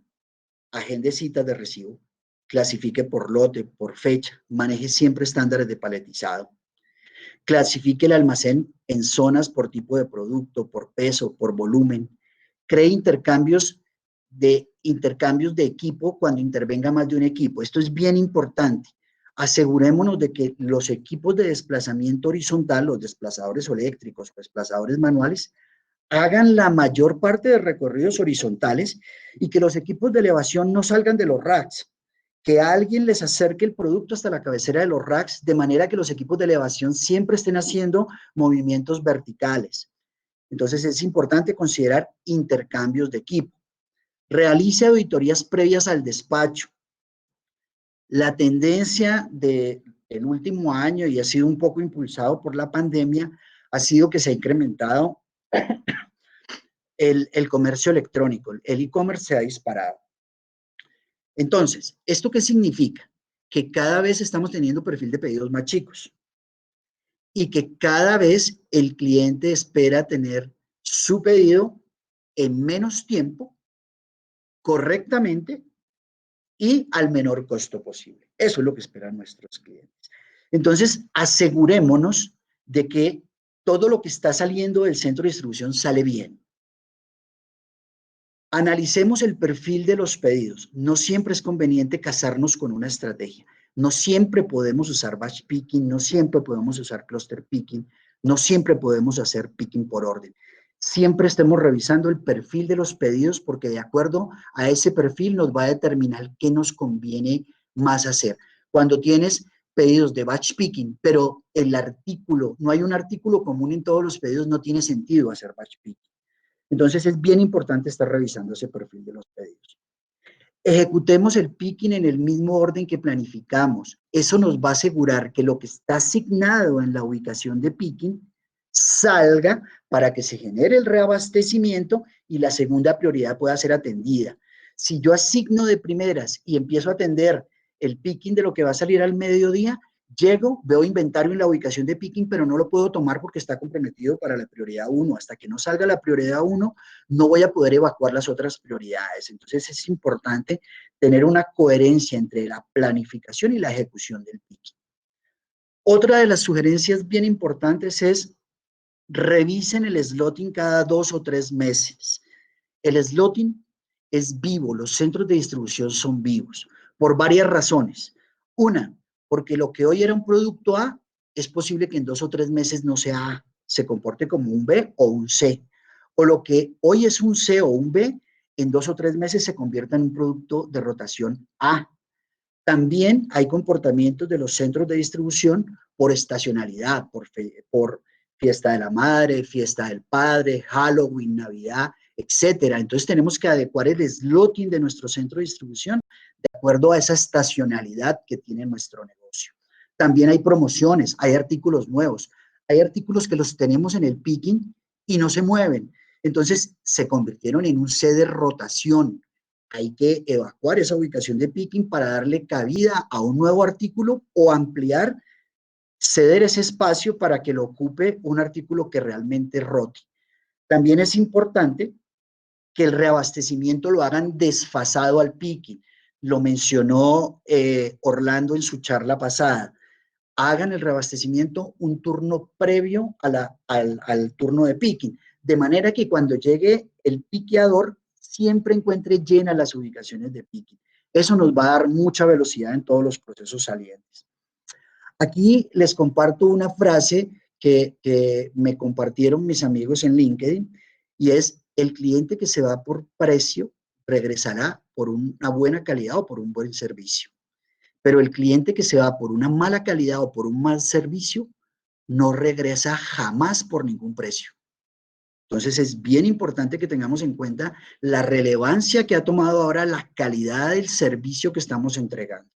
agende citas de recibo, clasifique por lote, por fecha, maneje siempre estándares de paletizado, clasifique el almacén en zonas por tipo de producto, por peso, por volumen, cree intercambios de equipo cuando intervenga más de un equipo. Esto es bien importante. Asegurémonos de que los equipos de desplazamiento horizontal, los desplazadores eléctricos, desplazadores manuales, hagan la mayor parte de recorridos horizontales y que los equipos de elevación no salgan de los racks, que alguien les acerque el producto hasta la cabecera de los racks, de manera que los equipos de elevación siempre estén haciendo movimientos verticales. Entonces es importante considerar intercambios de equipo. Realice auditorías previas al despacho. La tendencia del último año, y ha sido un poco impulsado por la pandemia, ha sido que se ha incrementado el comercio electrónico, el e-commerce se ha disparado. Entonces, ¿esto qué significa? Que cada vez estamos teniendo perfil de pedidos más chicos y que cada vez el cliente espera tener su pedido en menos tiempo, correctamente y al menor costo posible. Eso es lo que esperan nuestros clientes. Entonces, asegurémonos de que todo lo que está saliendo del centro de distribución sale bien. Analicemos el perfil de los pedidos. No siempre es conveniente casarnos con una estrategia. No siempre podemos usar batch picking, no siempre podemos usar cluster picking, no siempre podemos hacer picking por orden. Siempre estemos revisando el perfil de los pedidos porque de acuerdo a ese perfil nos va a determinar qué nos conviene más hacer. Cuando tienes pedidos de batch picking, pero el artículo, no hay un artículo común en todos los pedidos, no tiene sentido hacer batch picking. Entonces es bien importante estar revisando ese perfil de los pedidos. Ejecutemos el picking en el mismo orden que planificamos. Eso nos va a asegurar que lo que está asignado en la ubicación de picking salga para que se genere el reabastecimiento y la segunda prioridad pueda ser atendida. Si yo asigno de primeras y empiezo a atender el picking de lo que va a salir al mediodía, llego, veo inventario en la ubicación de picking, pero no lo puedo tomar porque está comprometido para la prioridad 1. Hasta que no salga la prioridad 1, no voy a poder evacuar las otras prioridades. Entonces es importante tener una coherencia entre la planificación y la ejecución del picking. Otra de las sugerencias bien importantes es revisen el slotting cada 2 o 3 meses. El slotting es vivo, los centros de distribución son vivos, por varias razones. Una, porque lo que hoy era un producto A, es posible que en 2 o 3 meses no sea A, se comporte como un B o un C. O lo que hoy es un C o un B, en 2 o 3 meses se convierta en un producto de rotación A. También hay comportamientos de los centros de distribución por estacionalidad, por fiesta de la madre, fiesta del padre, Halloween, Navidad, etcétera. Entonces tenemos que adecuar el slotting de nuestro centro de distribución de acuerdo a esa estacionalidad que tiene nuestro negocio. También hay promociones, hay artículos nuevos, hay artículos que los tenemos en el picking y no se mueven. Entonces se convirtieron en un C de rotación. Hay que evacuar esa ubicación de picking para darle cabida a un nuevo artículo o ampliar, ceder ese espacio para que lo ocupe un artículo que realmente rote. También es importante que el reabastecimiento lo hagan desfasado al picking. Lo mencionó Orlando en su charla pasada. Hagan el reabastecimiento un turno previo al turno de picking, de manera que cuando llegue el piqueador siempre encuentre llenas las ubicaciones de picking. Eso nos va a dar mucha velocidad en todos los procesos salientes. Aquí les comparto una frase que me compartieron mis amigos en LinkedIn y es: el cliente que se va por precio regresará por una buena calidad o por un buen servicio. Pero el cliente que se va por una mala calidad o por un mal servicio no regresa jamás por ningún precio. Entonces es bien importante que tengamos en cuenta la relevancia que ha tomado ahora la calidad del servicio que estamos entregando.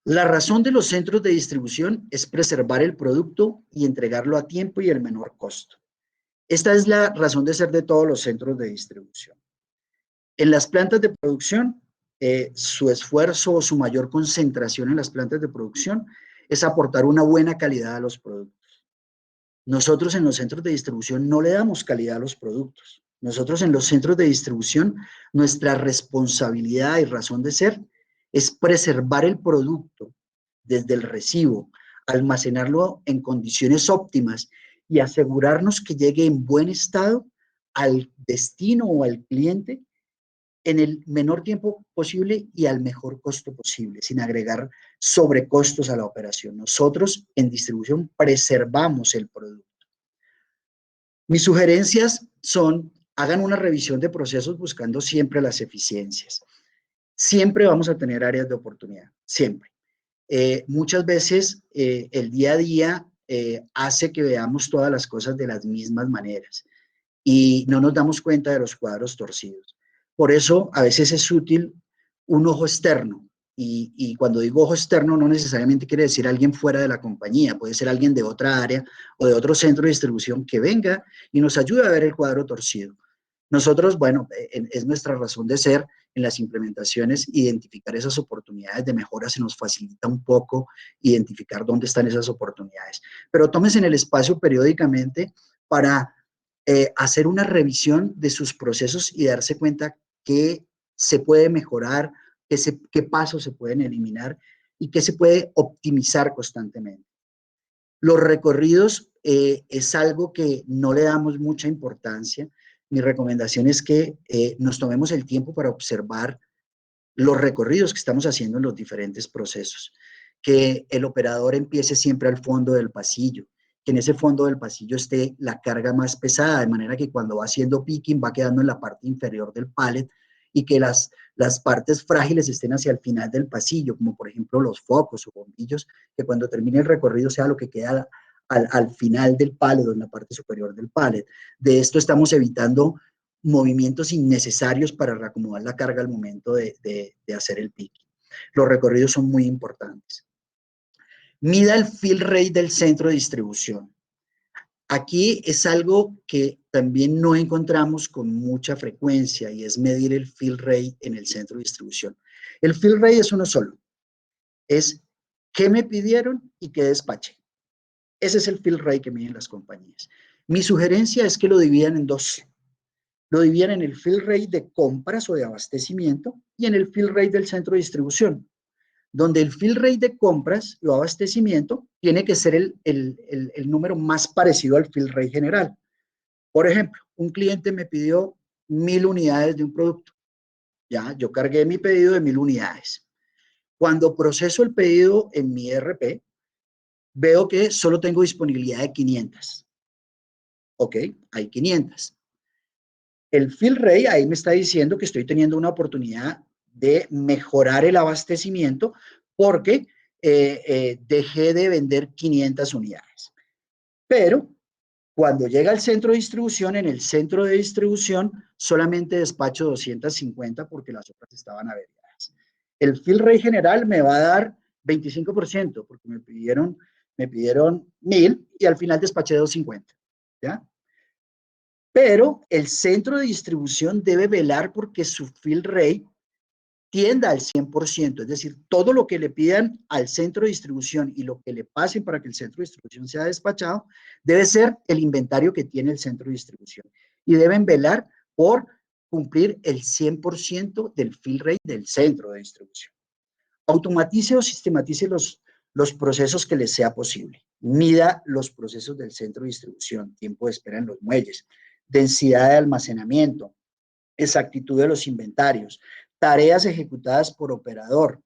La razón de los centros de distribución es preservar el producto y entregarlo a tiempo y el menor costo. Esta es la razón de ser de todos los centros de distribución. En las plantas de producción, su esfuerzo o su mayor concentración en las plantas de producción es aportar una buena calidad a los productos. Nosotros en los centros de distribución no le damos calidad a los productos. Nosotros en los centros de distribución, nuestra responsabilidad y razón de ser es preservar el producto desde el recibo, almacenarlo en condiciones óptimas y asegurarnos que llegue en buen estado al destino o al cliente en el menor tiempo posible y al mejor costo posible, sin agregar sobrecostos a la operación. Nosotros en distribución preservamos el producto. Mis sugerencias son: hagan una revisión de procesos buscando siempre las eficiencias. Siempre vamos a tener áreas de oportunidad, siempre. Muchas veces el día a día hace que veamos todas las cosas de las mismas maneras y no nos damos cuenta de los cuadros torcidos. Por eso a veces es útil un ojo externo. Y cuando digo ojo externo no necesariamente quiere decir alguien fuera de la compañía, puede ser alguien de otra área o de otro centro de distribución que venga y nos ayude a ver el cuadro torcido. Nosotros, bueno, es nuestra razón de ser en las implementaciones, identificar esas oportunidades de mejora. Se nos facilita un poco identificar dónde están esas oportunidades. Pero tómense en el espacio periódicamente para hacer una revisión de sus procesos y darse cuenta qué se puede mejorar, qué pasos se pueden eliminar y qué se puede optimizar constantemente. Los recorridos es algo que no le damos mucha importancia. Mi recomendación es que nos tomemos el tiempo para observar los recorridos que estamos haciendo en los diferentes procesos, que el operador empiece siempre al fondo del pasillo, que en ese fondo del pasillo esté la carga más pesada, de manera que cuando va haciendo picking va quedando en la parte inferior del pallet y que las partes frágiles estén hacia el final del pasillo, como por ejemplo los focos o bombillos, que cuando termine el recorrido sea lo que queda al final del pallet o en la parte superior del pallet. De esto estamos evitando movimientos innecesarios para reacomodar la carga al momento de hacer el picking. Los recorridos son muy importantes. Mida el fill rate del centro de distribución. Aquí es algo que también no encontramos con mucha frecuencia y es medir el fill rate en el centro de distribución. El fill rate es uno solo. Es qué me pidieron y qué despaché. Ese es el fill rate que miden las compañías. Mi sugerencia es que lo dividan en dos. Lo dividan en el fill rate de compras o de abastecimiento y en el fill rate del centro de distribución, donde el fill rate de compras o abastecimiento tiene que ser el número más parecido al fill rate general. Por ejemplo, un cliente me pidió 1000 unidades de un producto. Ya, yo cargué mi pedido de 1000 unidades. Cuando proceso el pedido en mi ERP, veo que solo tengo disponibilidad de 500. Ok, hay 500. El fill rate ahí me está diciendo que estoy teniendo una oportunidad de mejorar el abastecimiento porque dejé de vender 500 unidades. Pero cuando llega al centro de distribución, en el centro de distribución solamente despacho 250 porque las otras estaban averiadas. El fill rate general me va a dar 25% porque me pidieron 1000 y al final despaché 250. ¿Ya? Pero el centro de distribución debe velar porque su fill rate tienda al 100%, es decir, todo lo que le pidan al centro de distribución y lo que le pasen para que el centro de distribución sea despachado, debe ser el inventario que tiene el centro de distribución. Y deben velar por cumplir el 100% del fill rate del centro de distribución. Automatice o sistematice los procesos que les sea posible. Mida los procesos del centro de distribución, tiempo de espera en los muelles, densidad de almacenamiento, exactitud de los inventarios, tareas ejecutadas por operador.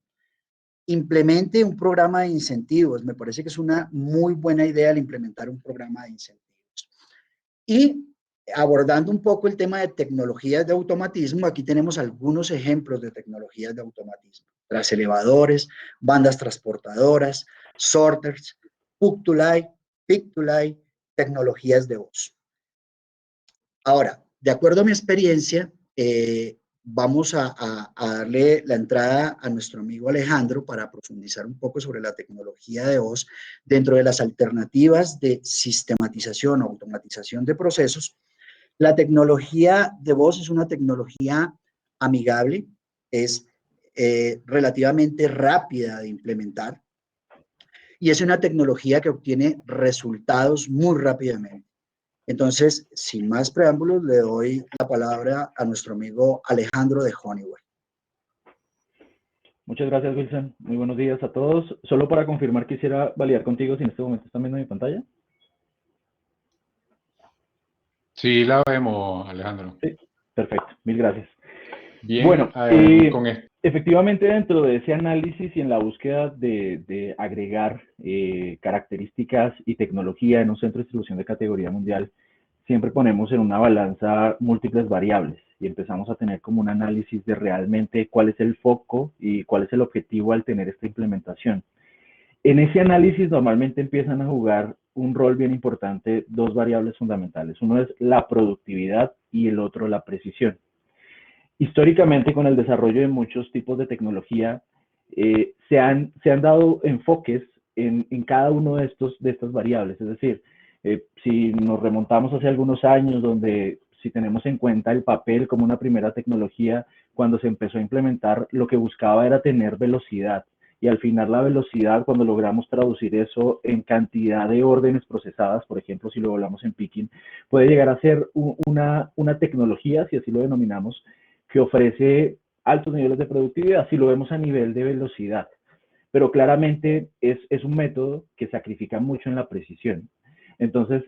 Implemente un programa de incentivos. Me parece que es una muy buena idea el implementar un programa de incentivos. Y abordando un poco el tema de tecnologías de automatismo, aquí tenemos algunos ejemplos de tecnologías de automatismo. Tras elevadores, bandas transportadoras, sorters, pick-to-light, tecnologías de voz. Ahora, de acuerdo a mi experiencia, vamos a darle la entrada a nuestro amigo Alejandro para profundizar un poco sobre la tecnología de voz dentro de las alternativas de sistematización o automatización de procesos. La tecnología de voz es una tecnología amigable, es relativamente rápida de implementar y es una tecnología que obtiene resultados muy rápidamente. Entonces, sin más preámbulos, le doy la palabra a nuestro amigo Alejandro de Honeywell. Muchas gracias, Wilson. Muy buenos días a todos. Solo para confirmar, quisiera validar contigo si en este momento están viendo mi pantalla. Sí, la vemos, Alejandro. Sí, perfecto. Mil gracias. Bien, Bueno, con esto. efectivamente dentro de ese análisis y en la búsqueda de agregar características y tecnología en un centro de distribución de categoría mundial, siempre ponemos en una balanza múltiples variables y empezamos a tener como un análisis de realmente cuál es el foco y cuál es el objetivo al tener esta implementación. En ese análisis normalmente empiezan a jugar un rol bien importante dos variables fundamentales. Uno es la productividad y el otro la precisión. Históricamente, con el desarrollo de muchos tipos de tecnología, se han dado enfoques en cada uno de estas variables. Es decir, si nos remontamos hace algunos años, donde si tenemos en cuenta el papel como una primera tecnología, cuando se empezó a implementar, lo que buscaba era tener velocidad. Y al final la velocidad, cuando logramos traducir eso en cantidad de órdenes procesadas, por ejemplo, si lo hablamos en picking, puede llegar a ser una tecnología, si así lo denominamos, que ofrece altos niveles de productividad, si lo vemos a nivel de velocidad. Pero claramente es un método que sacrifica mucho en la precisión. Entonces,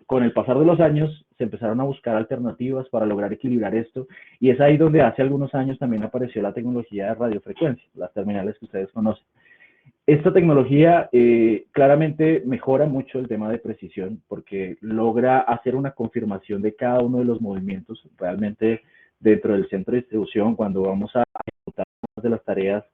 con el pasar de los años se empezaron a buscar alternativas para lograr equilibrar esto, y es ahí donde hace algunos años también apareció la tecnología de radiofrecuencia, las terminales que ustedes conocen. Esta tecnología claramente mejora mucho el tema de precisión porque logra hacer una confirmación de cada uno de los movimientos. Realmente dentro del centro de distribución, cuando vamos a ejecutar una de las tareas,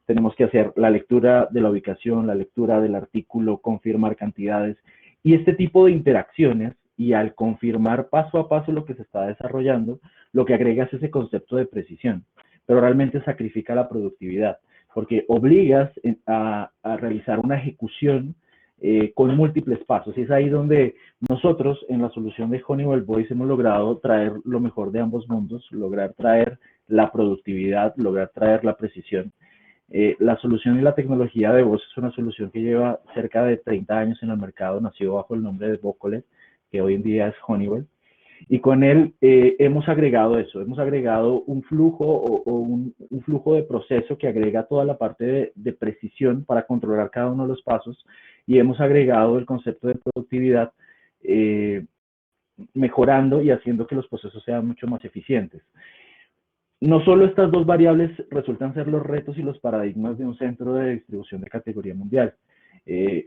tenemos que hacer la lectura de la ubicación, la lectura del artículo, confirmar cantidades y este tipo de interacciones, y al confirmar paso a paso lo que se está desarrollando, lo que agrega es ese concepto de precisión, pero realmente sacrifica la productividad, porque obligas a realizar una ejecución con múltiples pasos, y es ahí donde nosotros en la solución de Honeywell Voice hemos logrado traer lo mejor de ambos mundos, lograr traer la productividad, lograr traer la precisión. La solución y la tecnología de voz es una solución que lleva cerca de 30 años en el mercado, nació bajo el nombre de Vocolet, que hoy en día es Honeywell, y con él hemos agregado eso, hemos agregado un flujo un flujo de proceso que agrega toda la parte de precisión para controlar cada uno de los pasos, y hemos agregado el concepto de productividad mejorando y haciendo que los procesos sean mucho más eficientes. No solo estas dos variables resultan ser los retos y los paradigmas de un centro de distribución de categoría mundial.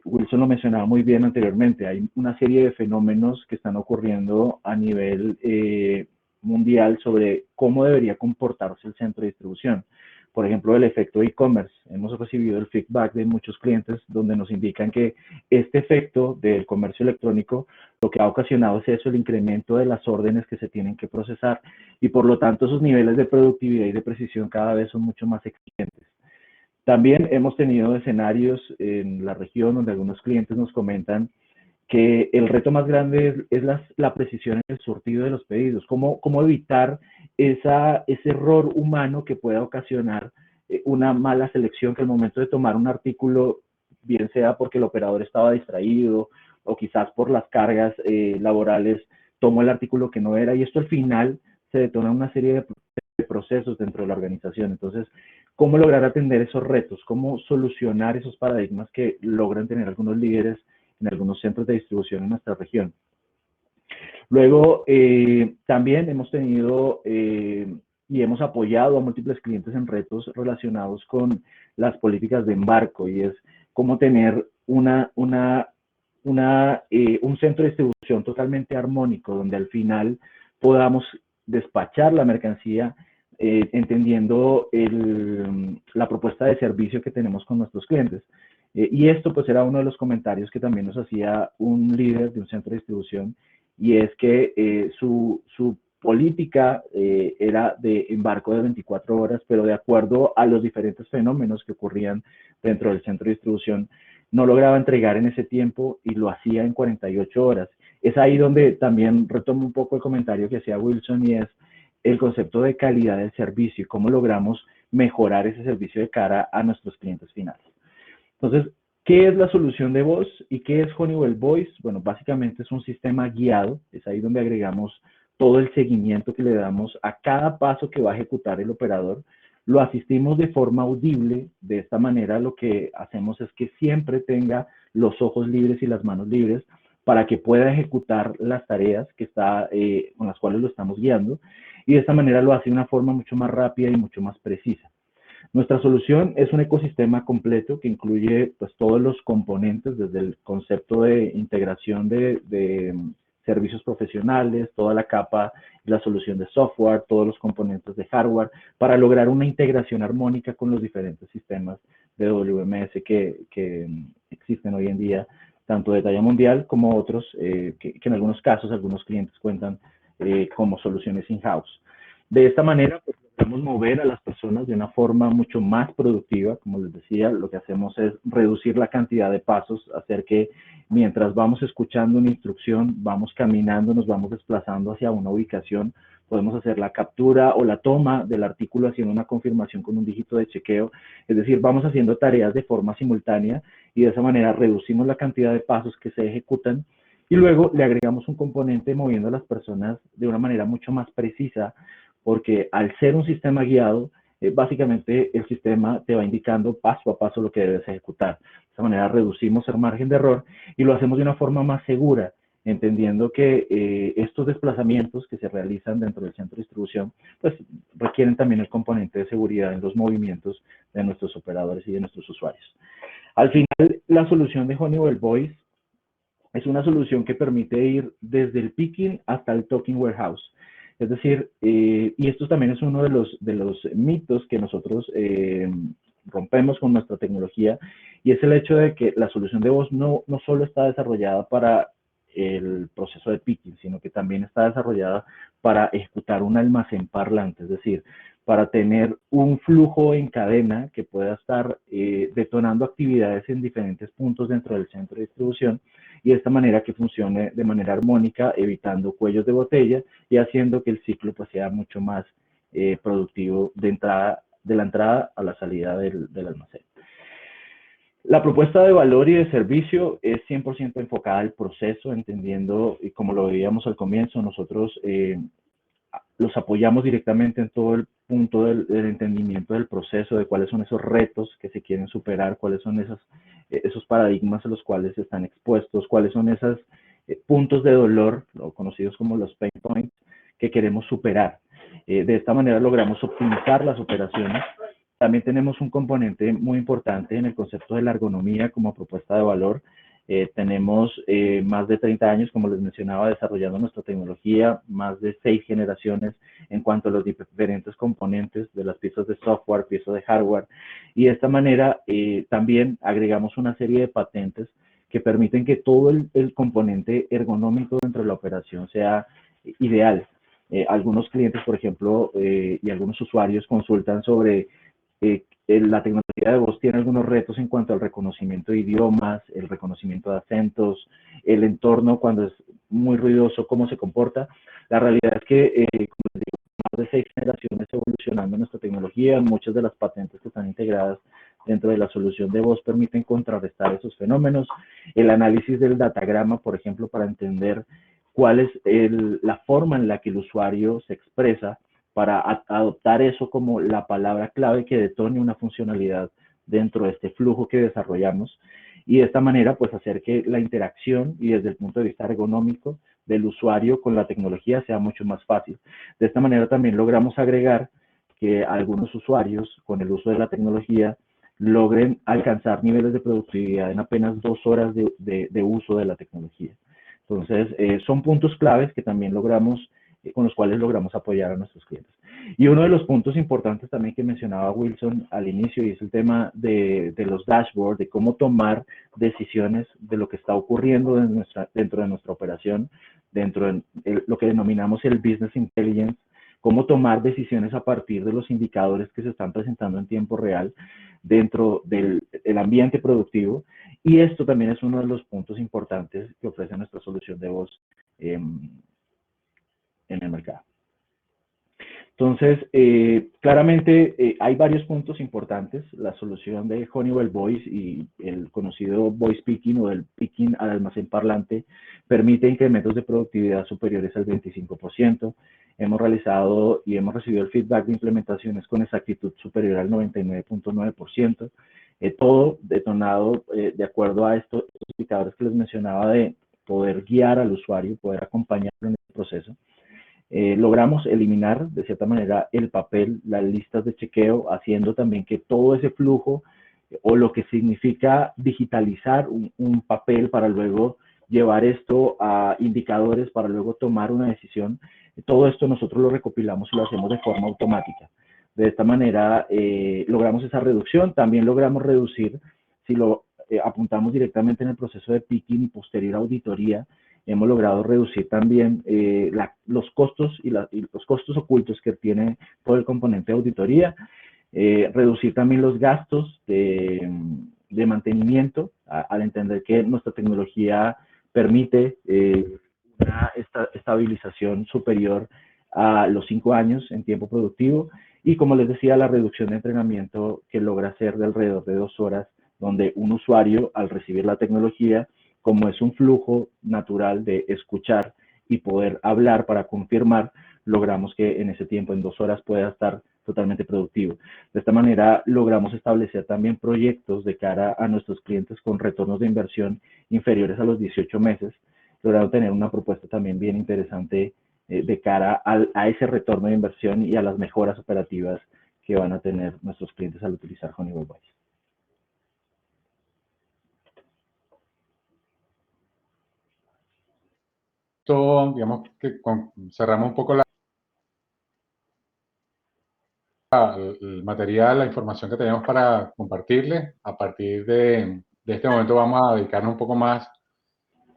Wilson lo mencionaba muy bien anteriormente, hay una serie de fenómenos que están ocurriendo a nivel mundial sobre cómo debería comportarse el centro de distribución. Por ejemplo, el efecto e-commerce. Hemos recibido el feedback de muchos clientes donde nos indican que este efecto del comercio electrónico lo que ha ocasionado es eso, el incremento de las órdenes que se tienen que procesar, y por lo tanto esos niveles de productividad y de precisión cada vez son mucho más exigentes. También hemos tenido escenarios en la región donde algunos clientes nos comentan que el reto más grande es la precisión en el surtido de los pedidos, cómo evitar ese error humano que pueda ocasionar una mala selección, que al momento de tomar un artículo, bien sea porque el operador estaba distraído o quizás por las cargas laborales, tomó el artículo que no era, y esto al final se detona una serie de procesos dentro de la organización. Entonces, ¿cómo lograr atender esos retos? ¿Cómo solucionar esos paradigmas que logran tener algunos líderes en algunos centros de distribución en nuestra región? Luego, también hemos tenido y hemos apoyado a múltiples clientes en retos relacionados con las políticas de embarco, y es cómo tener un centro de distribución totalmente armónico, donde al final podamos despachar la mercancía entendiendo la propuesta de servicio que tenemos con nuestros clientes. Y esto pues era uno de los comentarios que también nos hacía un líder de un centro de distribución, y es que su política era de embarco de 24 horas, pero de acuerdo a los diferentes fenómenos que ocurrían dentro del centro de distribución, no lograba entregar en ese tiempo y lo hacía en 48 horas. Es ahí donde también retomo un poco el comentario que hacía Wilson, y es el concepto de calidad del servicio y cómo logramos mejorar ese servicio de cara a nuestros clientes finales. Entonces, ¿qué es la solución de voz y qué es Honeywell Voice? Bueno, básicamente es un sistema guiado, es ahí donde agregamos todo el seguimiento que le damos a cada paso que va a ejecutar el operador. Lo asistimos de forma audible, de esta manera lo que hacemos es que siempre tenga los ojos libres y las manos libres para que pueda ejecutar las tareas con las cuales lo estamos guiando, y de esta manera lo hace de una forma mucho más rápida y mucho más precisa. Nuestra solución es un ecosistema completo que incluye pues todos los componentes, desde el concepto de integración de servicios profesionales, toda la capa y la solución de software, todos los componentes de hardware, para lograr una integración armónica con los diferentes sistemas de WMS que existen hoy en día, tanto de talla mundial como otros que en algunos casos algunos clientes cuentan como soluciones in-house. De esta manera, pues, podemos mover a las personas de una forma mucho más productiva. Como les decía, lo que hacemos es reducir la cantidad de pasos, hacer que mientras vamos escuchando una instrucción, vamos caminando, nos vamos desplazando hacia una ubicación, podemos hacer la captura o la toma del artículo haciendo una confirmación con un dígito de chequeo. Es decir, vamos haciendo tareas de forma simultánea, y de esa manera reducimos la cantidad de pasos que se ejecutan, y luego le agregamos un componente moviendo a las personas de una manera mucho más precisa, porque al ser un sistema guiado, básicamente el sistema te va indicando paso a paso lo que debes ejecutar. De esta manera reducimos el margen de error y lo hacemos de una forma más segura. entendiendo que estos desplazamientos que se realizan dentro del centro de distribución, pues requieren también el componente de seguridad en los movimientos de nuestros operadores y de nuestros usuarios. Al final, la solución de Honeywell Voice es una solución que permite ir desde el picking hasta el token warehouse. Es decir, y esto también es uno de los mitos que nosotros rompemos con nuestra tecnología, y es el hecho de que la solución de voz no solo está desarrollada para el proceso de picking, sino que también está desarrollada para ejecutar un almacén parlante, es decir, para tener un flujo en cadena que pueda estar detonando actividades en diferentes puntos dentro del centro de distribución, y de esta manera que funcione de manera armónica, evitando cuellos de botella y haciendo que el ciclo pues, sea mucho más productivo de la entrada a la salida del almacén. La propuesta de valor y de servicio es 100% enfocada al proceso, entendiendo, y como lo veíamos al comienzo, nosotros los apoyamos directamente en todo el punto del entendimiento del proceso, de cuáles son esos retos que se quieren superar, cuáles son esos paradigmas a los cuales están expuestos, cuáles son esos puntos de dolor, conocidos como los pain points, que queremos superar. De esta manera logramos optimizar las operaciones. También tenemos un componente muy importante en el concepto de la ergonomía como propuesta de valor. Tenemos más de 30 años, como les mencionaba, desarrollando nuestra tecnología, más de 6 generaciones en cuanto a los diferentes componentes de las piezas de software, piezas de hardware. Y de esta manera también agregamos una serie de patentes que permiten que todo el componente ergonómico dentro de la operación sea ideal. Algunos clientes, por ejemplo, y algunos usuarios consultan sobre la tecnología de voz tiene algunos retos en cuanto al reconocimiento de idiomas, el reconocimiento de acentos, el entorno cuando es muy ruidoso, cómo se comporta. La realidad es que, como les digo, más de 6 generaciones evolucionando nuestra tecnología, muchas de las patentes que están integradas dentro de la solución de voz permiten contrarrestar esos fenómenos. El análisis del datagrama, por ejemplo, para entender cuál es la forma en la que el usuario se expresa, para adoptar eso como la palabra clave que detone una funcionalidad dentro de este flujo que desarrollamos, y de esta manera pues hacer que la interacción y desde el punto de vista ergonómico del usuario con la tecnología sea mucho más fácil. De esta manera también logramos agregar que algunos usuarios con el uso de la tecnología logren alcanzar niveles de productividad en apenas 2 horas de uso de la tecnología. Entonces, son puntos claves que también logramos, con los cuales logramos apoyar a nuestros clientes. Y uno de los puntos importantes también que mencionaba Wilson al inicio, y es el tema de los dashboards, de cómo tomar decisiones de lo que está ocurriendo dentro de nuestra operación, dentro de lo que denominamos el business intelligence, cómo tomar decisiones a partir de los indicadores que se están presentando en tiempo real dentro del ambiente productivo. Y esto también es uno de los puntos importantes que ofrece nuestra solución de voz en el mercado. Entonces, claramente hay varios puntos importantes. La solución de Honeywell Voice y el conocido Voice Picking o el Picking al almacén parlante permite incrementos de productividad superiores al 25%. Hemos realizado y hemos recibido el feedback de implementaciones con exactitud superior al 99.9%. Todo detonado de acuerdo a estos indicadores que les mencionaba, de poder guiar al usuario, poder acompañarlo en el proceso. Logramos eliminar de cierta manera el papel, las listas de chequeo, haciendo también que todo ese flujo o lo que significa digitalizar un papel para luego llevar esto a indicadores para luego tomar una decisión, todo esto nosotros lo recopilamos y lo hacemos de forma automática. De esta manera logramos esa reducción. También logramos reducir, si lo apuntamos directamente en el proceso de picking y posterior auditoría, hemos logrado reducir también los costos y los costos ocultos que tiene todo el componente de auditoría, reducir también los gastos de mantenimiento, al entender que nuestra tecnología permite una estabilización superior a los 5 años en tiempo productivo, y como les decía, la reducción de entrenamiento que logra ser de alrededor de 2 horas, donde un usuario al recibir la tecnología, como es un flujo natural de escuchar y poder hablar para confirmar, logramos que en ese tiempo, en 2 horas, pueda estar totalmente productivo. De esta manera, logramos establecer también proyectos de cara a nuestros clientes con retornos de inversión inferiores a los 18 meses, logrando tener una propuesta también bien interesante de cara a ese retorno de inversión y a las mejoras operativas que van a tener nuestros clientes al utilizar Honeywell Wise. Digamos que cerramos un poco el material, la información que tenemos para compartirles. A partir de este momento vamos a dedicarnos un poco más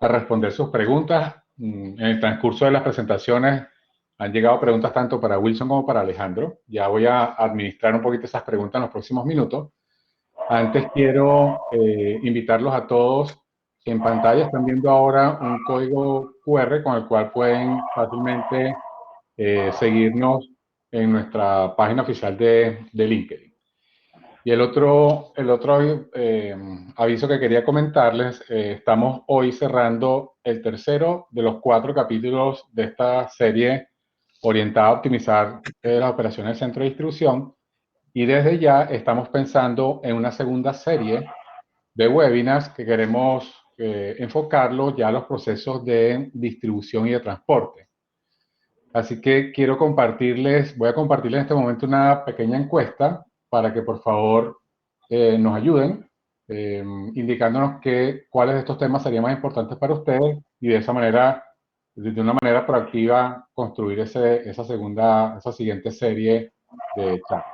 a responder sus preguntas. En el transcurso de las presentaciones han llegado preguntas tanto para Wilson como para Alejandro. Ya voy a administrar un poquito esas preguntas en los próximos minutos. Antes quiero invitarlos a todos. En pantalla están viendo ahora un código QR con el cual pueden fácilmente seguirnos en nuestra página oficial de LinkedIn. Y el otro aviso que quería comentarles, estamos hoy cerrando el tercero de los 4 capítulos de esta serie orientada a optimizar las operaciones del centro de distribución, y desde ya estamos pensando en una segunda serie de webinars que queremos enfocarlo ya a los procesos de distribución y de transporte. Así que quiero compartirles, voy a compartirles en este momento una pequeña encuesta para que por favor nos ayuden indicándonos cuáles de estos temas serían más importantes para ustedes, y de esa manera, de una manera proactiva, construir esa siguiente serie de chat.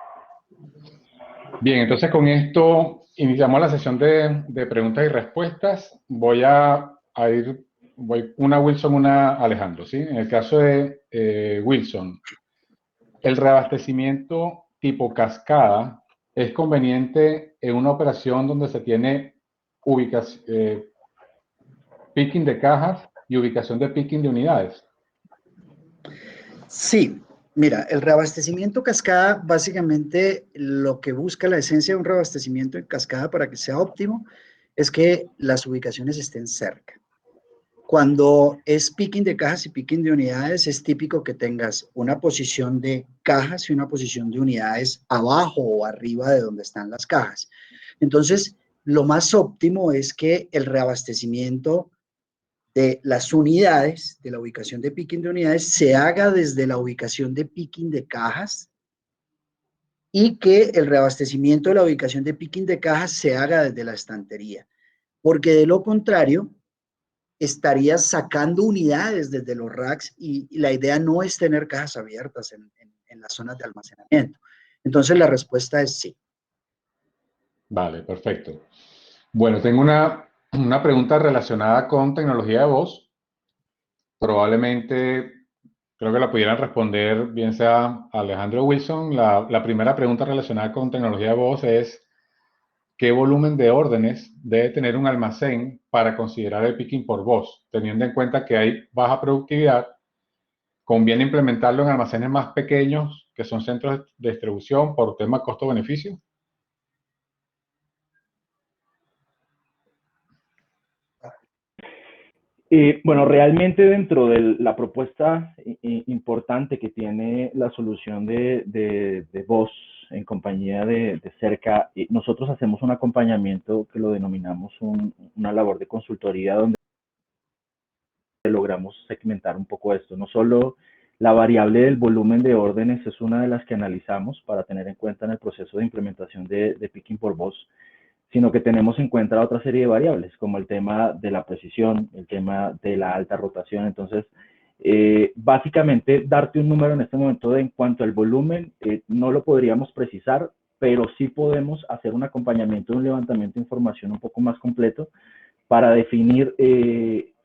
Bien, entonces con esto iniciamos la sesión de preguntas y respuestas. Voy una Wilson, una Alejandro, ¿sí? En el caso de Wilson, ¿el reabastecimiento tipo cascada es conveniente en una operación donde se tiene picking de cajas y ubicación de picking de unidades? Sí, mira, el reabastecimiento cascada, básicamente lo que busca la esencia de un reabastecimiento en cascada para que sea óptimo es que las ubicaciones estén cerca. Cuando es picking de cajas y picking de unidades, es típico que tengas una posición de cajas y una posición de unidades abajo o arriba de donde están las cajas. Entonces, lo más óptimo es que el reabastecimiento de las unidades, de la ubicación de picking de unidades, se haga desde la ubicación de picking de cajas, y que el reabastecimiento de la ubicación de picking de cajas se haga desde la estantería. Porque de lo contrario, estarías sacando unidades desde los racks y la idea no es tener cajas abiertas en las zonas de almacenamiento. Entonces la respuesta es sí. Vale, perfecto. Bueno, tengo una pregunta relacionada con tecnología de voz. Probablemente creo que la pudieran responder bien sea Alejandro o Wilson. La primera pregunta relacionada con tecnología de voz es: ¿qué volumen de órdenes debe tener un almacén para considerar el picking por voz? Teniendo en cuenta que hay baja productividad, ¿conviene implementarlo en almacenes más pequeños, que son centros de distribución, por tema costo-beneficio? Bueno, realmente dentro de la propuesta importante que tiene la solución de voz en compañía de Cerca, nosotros hacemos un acompañamiento que lo denominamos una labor de consultoría, donde logramos segmentar un poco esto. No solo la variable del volumen de órdenes es una de las que analizamos para tener en cuenta en el proceso de implementación de picking por voz, sino que tenemos en cuenta otra serie de variables, como el tema de la precisión, el tema de la alta rotación. Entonces, básicamente, darte un número en este momento en cuanto al volumen, no lo podríamos precisar, pero sí podemos hacer un acompañamiento, un levantamiento de información un poco más completo para definir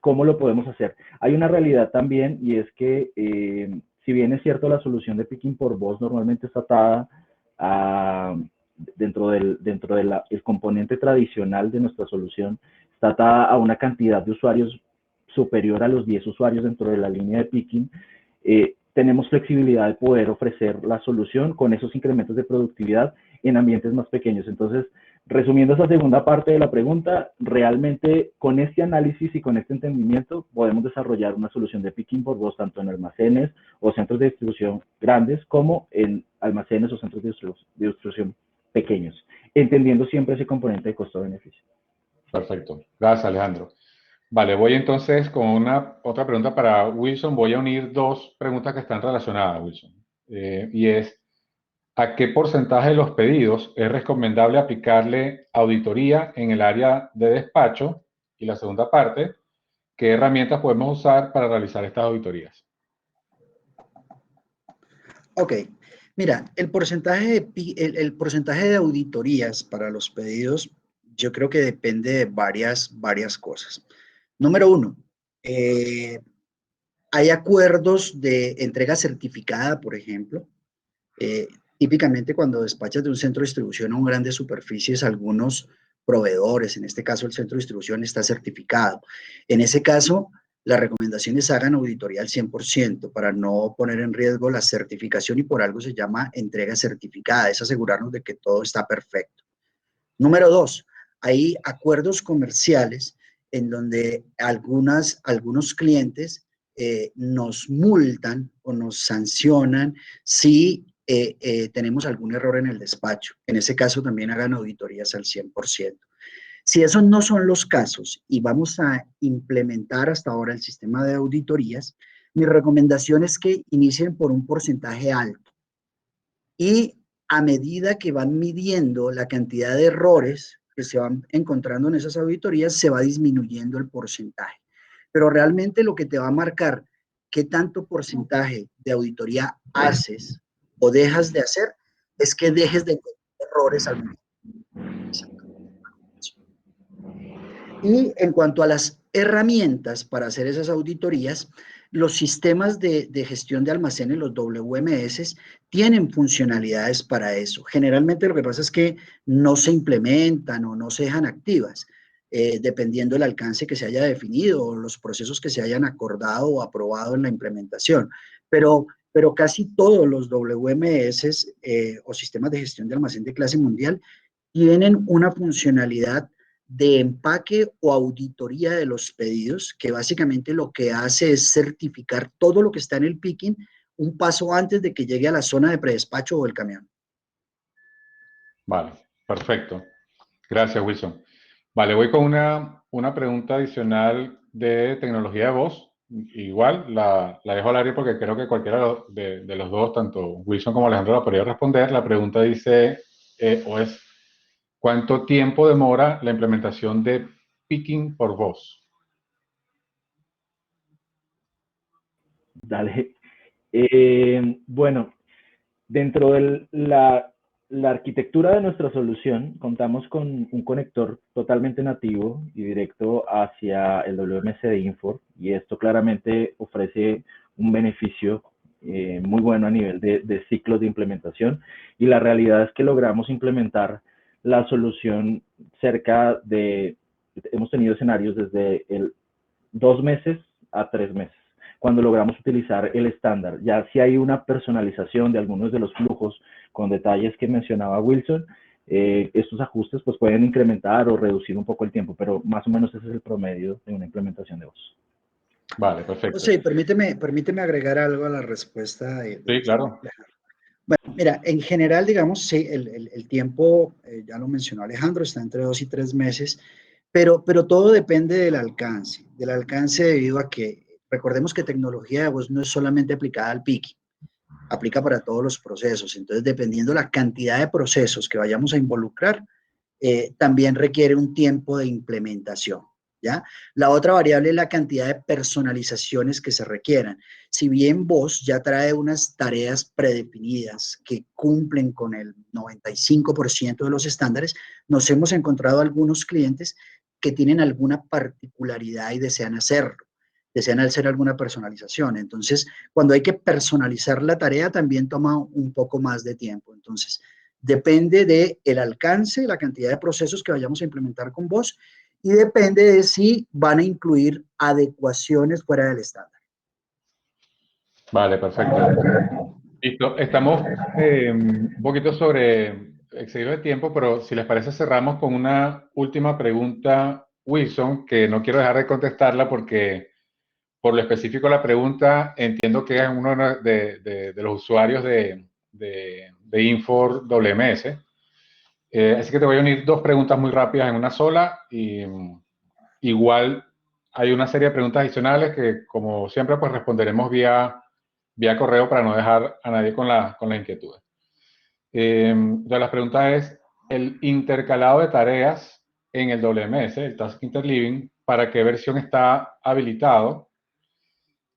cómo lo podemos hacer. Hay una realidad también, y es que, si bien es cierto, la solución de picking por voz normalmente está atada a dentro del componente tradicional de nuestra solución, está atada a una cantidad de usuarios superior a los 10 usuarios dentro de la línea de picking. Tenemos flexibilidad de poder ofrecer la solución con esos incrementos de productividad en ambientes más pequeños. Entonces, resumiendo esa segunda parte de la pregunta, realmente con este análisis y con este entendimiento podemos desarrollar una solución de picking por voz tanto en almacenes o centros de distribución grandes como en almacenes o centros de distribución pequeños, entendiendo siempre ese componente de costo-beneficio. Perfecto. Gracias, Alejandro. Vale, voy entonces con otra pregunta para Wilson. Voy a unir dos preguntas que están relacionadas, Wilson. Y es, ¿a qué porcentaje de los pedidos es recomendable aplicarle auditoría en el área de despacho? Y la segunda parte, ¿qué herramientas podemos usar para realizar estas auditorías? Ok, mira, el porcentaje de auditorías para los pedidos, yo creo que depende de varias cosas. Número uno, eh, hay acuerdos de entrega certificada, por ejemplo. Eh, Típicamente cuando despachas de un centro de distribución a un grandes superficies, algunos proveedores, en este caso el centro de distribución, está certificado. En ese caso, las recomendaciones hagan auditoría al 100% para no poner en riesgo la certificación y por algo se llama entrega certificada, es asegurarnos de que todo está perfecto. Número dos, hay acuerdos comerciales en donde algunos clientes nos multan o nos sancionan si tenemos algún error en el despacho. En ese caso también hagan auditorías al 100%. Si esos no son los casos y vamos a implementar hasta ahora el sistema de auditorías, mi recomendación es que inicien por un porcentaje alto y a medida que van midiendo la cantidad de errores que se van encontrando en esas auditorías, se va disminuyendo el porcentaje. Pero realmente lo que te va a marcar qué tanto porcentaje de auditoría haces o dejas de hacer es que dejes de encontrar errores al momento. Y en cuanto a las herramientas para hacer esas auditorías, los sistemas de gestión de almacenes, los WMS, tienen funcionalidades para eso. Generalmente lo que pasa es que no se implementan o no se dejan activas, dependiendo del alcance que se haya definido o los procesos que se hayan acordado o aprobado en la implementación. Pero casi todos los WMS o sistemas de gestión de almacén de clase mundial tienen una funcionalidad de empaque o auditoría de los pedidos, que básicamente lo que hace es certificar todo lo que está en el picking un paso antes de que llegue a la zona de predespacho o el camión. Vale, perfecto. Gracias, Wilson. Vale, voy con una pregunta adicional de tecnología de voz. Igual la dejo al aire porque creo que cualquiera de los dos, tanto Wilson como Alejandro, la podría responder. La pregunta dice, ¿cuánto tiempo demora la implementación de picking por voz? Dale. Bueno, dentro de la arquitectura de nuestra solución, contamos con un conector totalmente nativo y directo hacia el WMS de Infor, y esto claramente ofrece un beneficio muy bueno a nivel de ciclos de implementación, y la realidad es que logramos implementar la solución hemos tenido escenarios desde 2 meses a 3 meses cuando logramos utilizar el estándar. Ya si hay una personalización de algunos de los flujos con detalles que mencionaba Wilson, estos ajustes pues pueden incrementar o reducir un poco el tiempo, pero más o menos ese es el promedio de una implementación de voz. Vale, perfecto. José, permíteme agregar algo a la respuesta Sí, claro. Bueno, mira, en general, digamos, sí, el tiempo, ya lo mencionó Alejandro, está entre 2 y 3 meses, pero todo depende del alcance debido a que recordemos que tecnología de voz no es solamente aplicada al piqui, aplica para todos los procesos. Entonces, dependiendo la cantidad de procesos que vayamos a involucrar, también requiere un tiempo de implementación. ¿Ya? La otra variable es la cantidad de personalizaciones que se requieran. Si bien Voz ya trae unas tareas predefinidas que cumplen con el 95% de los estándares, nos hemos encontrado algunos clientes que tienen alguna particularidad y desean hacer alguna personalización. Entonces, cuando hay que personalizar la tarea, también toma un poco más de tiempo. Entonces, depende del alcance, la cantidad de procesos que vayamos a implementar con Voz y depende de si van a incluir adecuaciones fuera del estándar. Vale, perfecto. Listo. Estamos un poquito sobre excedido de tiempo, pero si les parece cerramos con una última pregunta, Wilson, que no quiero dejar de contestarla porque por lo específico de la pregunta entiendo que es uno de los usuarios de Infor WMS. Así que te voy a unir dos preguntas muy rápidas en una sola y igual hay una serie de preguntas adicionales que, como siempre, pues responderemos vía correo para no dejar a nadie con las inquietudes. Entonces, la pregunta es, el intercalado de tareas en el WMS, el Task Interleaving, ¿para qué versión está habilitado?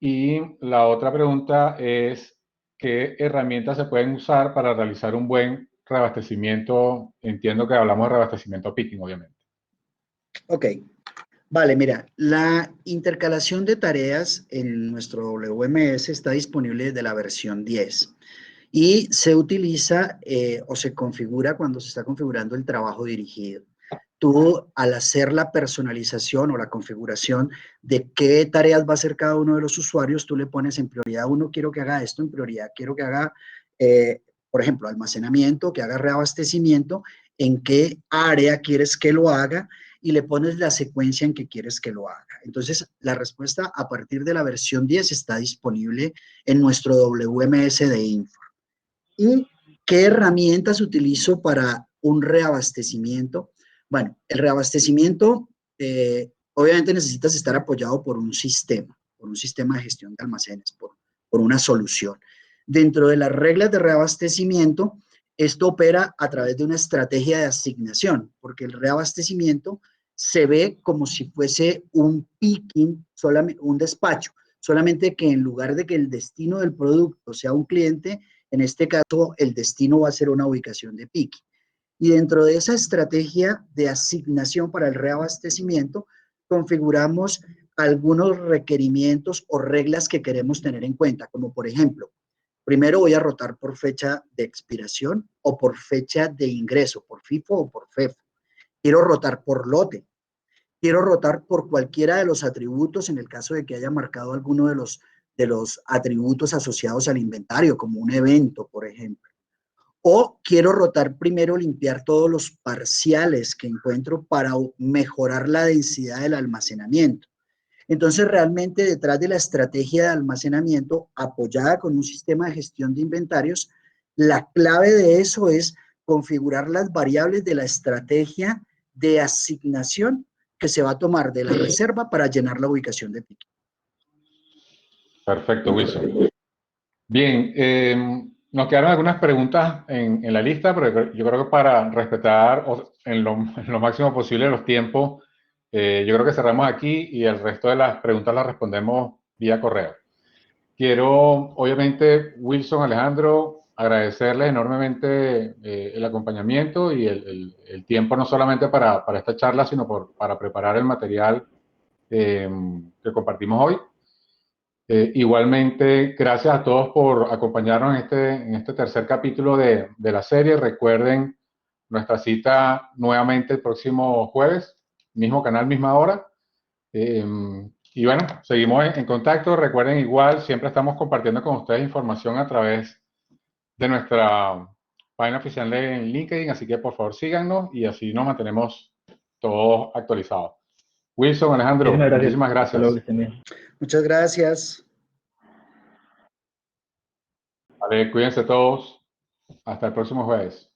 Y la otra pregunta es, ¿qué herramientas se pueden usar para realizar un buen reabastecimiento? Entiendo que hablamos de reabastecimiento picking, obviamente. Ok, vale, mira, la intercalación de tareas en nuestro WMS está disponible desde la versión 10 y se utiliza o se configura cuando se está configurando el trabajo dirigido. Tú, al hacer la personalización o la configuración de qué tareas va a hacer cada uno de los usuarios, tú le pones en prioridad 1, quiero que haga esto, en prioridad quiero que haga, por ejemplo, almacenamiento, que haga reabastecimiento, en qué área quieres que lo haga y le pones la secuencia en que quieres que lo haga. Entonces, la respuesta a partir de la versión 10 está disponible en nuestro WMS de Info. ¿Y qué herramientas utilizo para un reabastecimiento? Bueno, el reabastecimiento, obviamente necesitas estar apoyado por un sistema de gestión de almacenes, por una solución. Dentro de las reglas de reabastecimiento, esto opera a través de una estrategia de asignación, porque el reabastecimiento se ve como si fuese un picking, un despacho, solamente que en lugar de que el destino del producto sea un cliente, en este caso el destino va a ser una ubicación de picking. Y dentro de esa estrategia de asignación para el reabastecimiento, configuramos algunos requerimientos o reglas que queremos tener en cuenta, como por ejemplo, primero voy a rotar por fecha de expiración o por fecha de ingreso, por FIFO o por FEFO. Quiero rotar por lote. Quiero rotar por cualquiera de los atributos en el caso de que haya marcado alguno de los atributos asociados al inventario, como un evento, por ejemplo. O quiero rotar primero, limpiar todos los parciales que encuentro para mejorar la densidad del almacenamiento. Entonces, realmente detrás de la estrategia de almacenamiento apoyada con un sistema de gestión de inventarios, la clave de eso es configurar las variables de la estrategia de asignación que se va a tomar de la reserva para llenar la ubicación de pico. Perfecto, Wilson. Bien, nos quedaron algunas preguntas en la lista, pero yo creo que para respetar en lo máximo posible los tiempos, yo creo que cerramos aquí y el resto de las preguntas las respondemos vía correo. Quiero, obviamente, Wilson, Alejandro, agradecerles enormemente el acompañamiento y el tiempo no solamente para esta charla, sino para preparar el material que compartimos hoy. Igualmente, gracias a todos por acompañarnos en este tercer capítulo de la serie. Recuerden nuestra cita nuevamente el próximo jueves, mismo canal, misma hora. Y bueno, seguimos en contacto. Recuerden igual, siempre estamos compartiendo con ustedes información a través de nuestra página oficial de LinkedIn, así que por favor síganos y así nos mantenemos todos actualizados. Wilson, Alejandro, muchísimas gracias. Hasta luego, que estén bien. Muchas gracias. Vale, cuídense todos. Hasta el próximo jueves.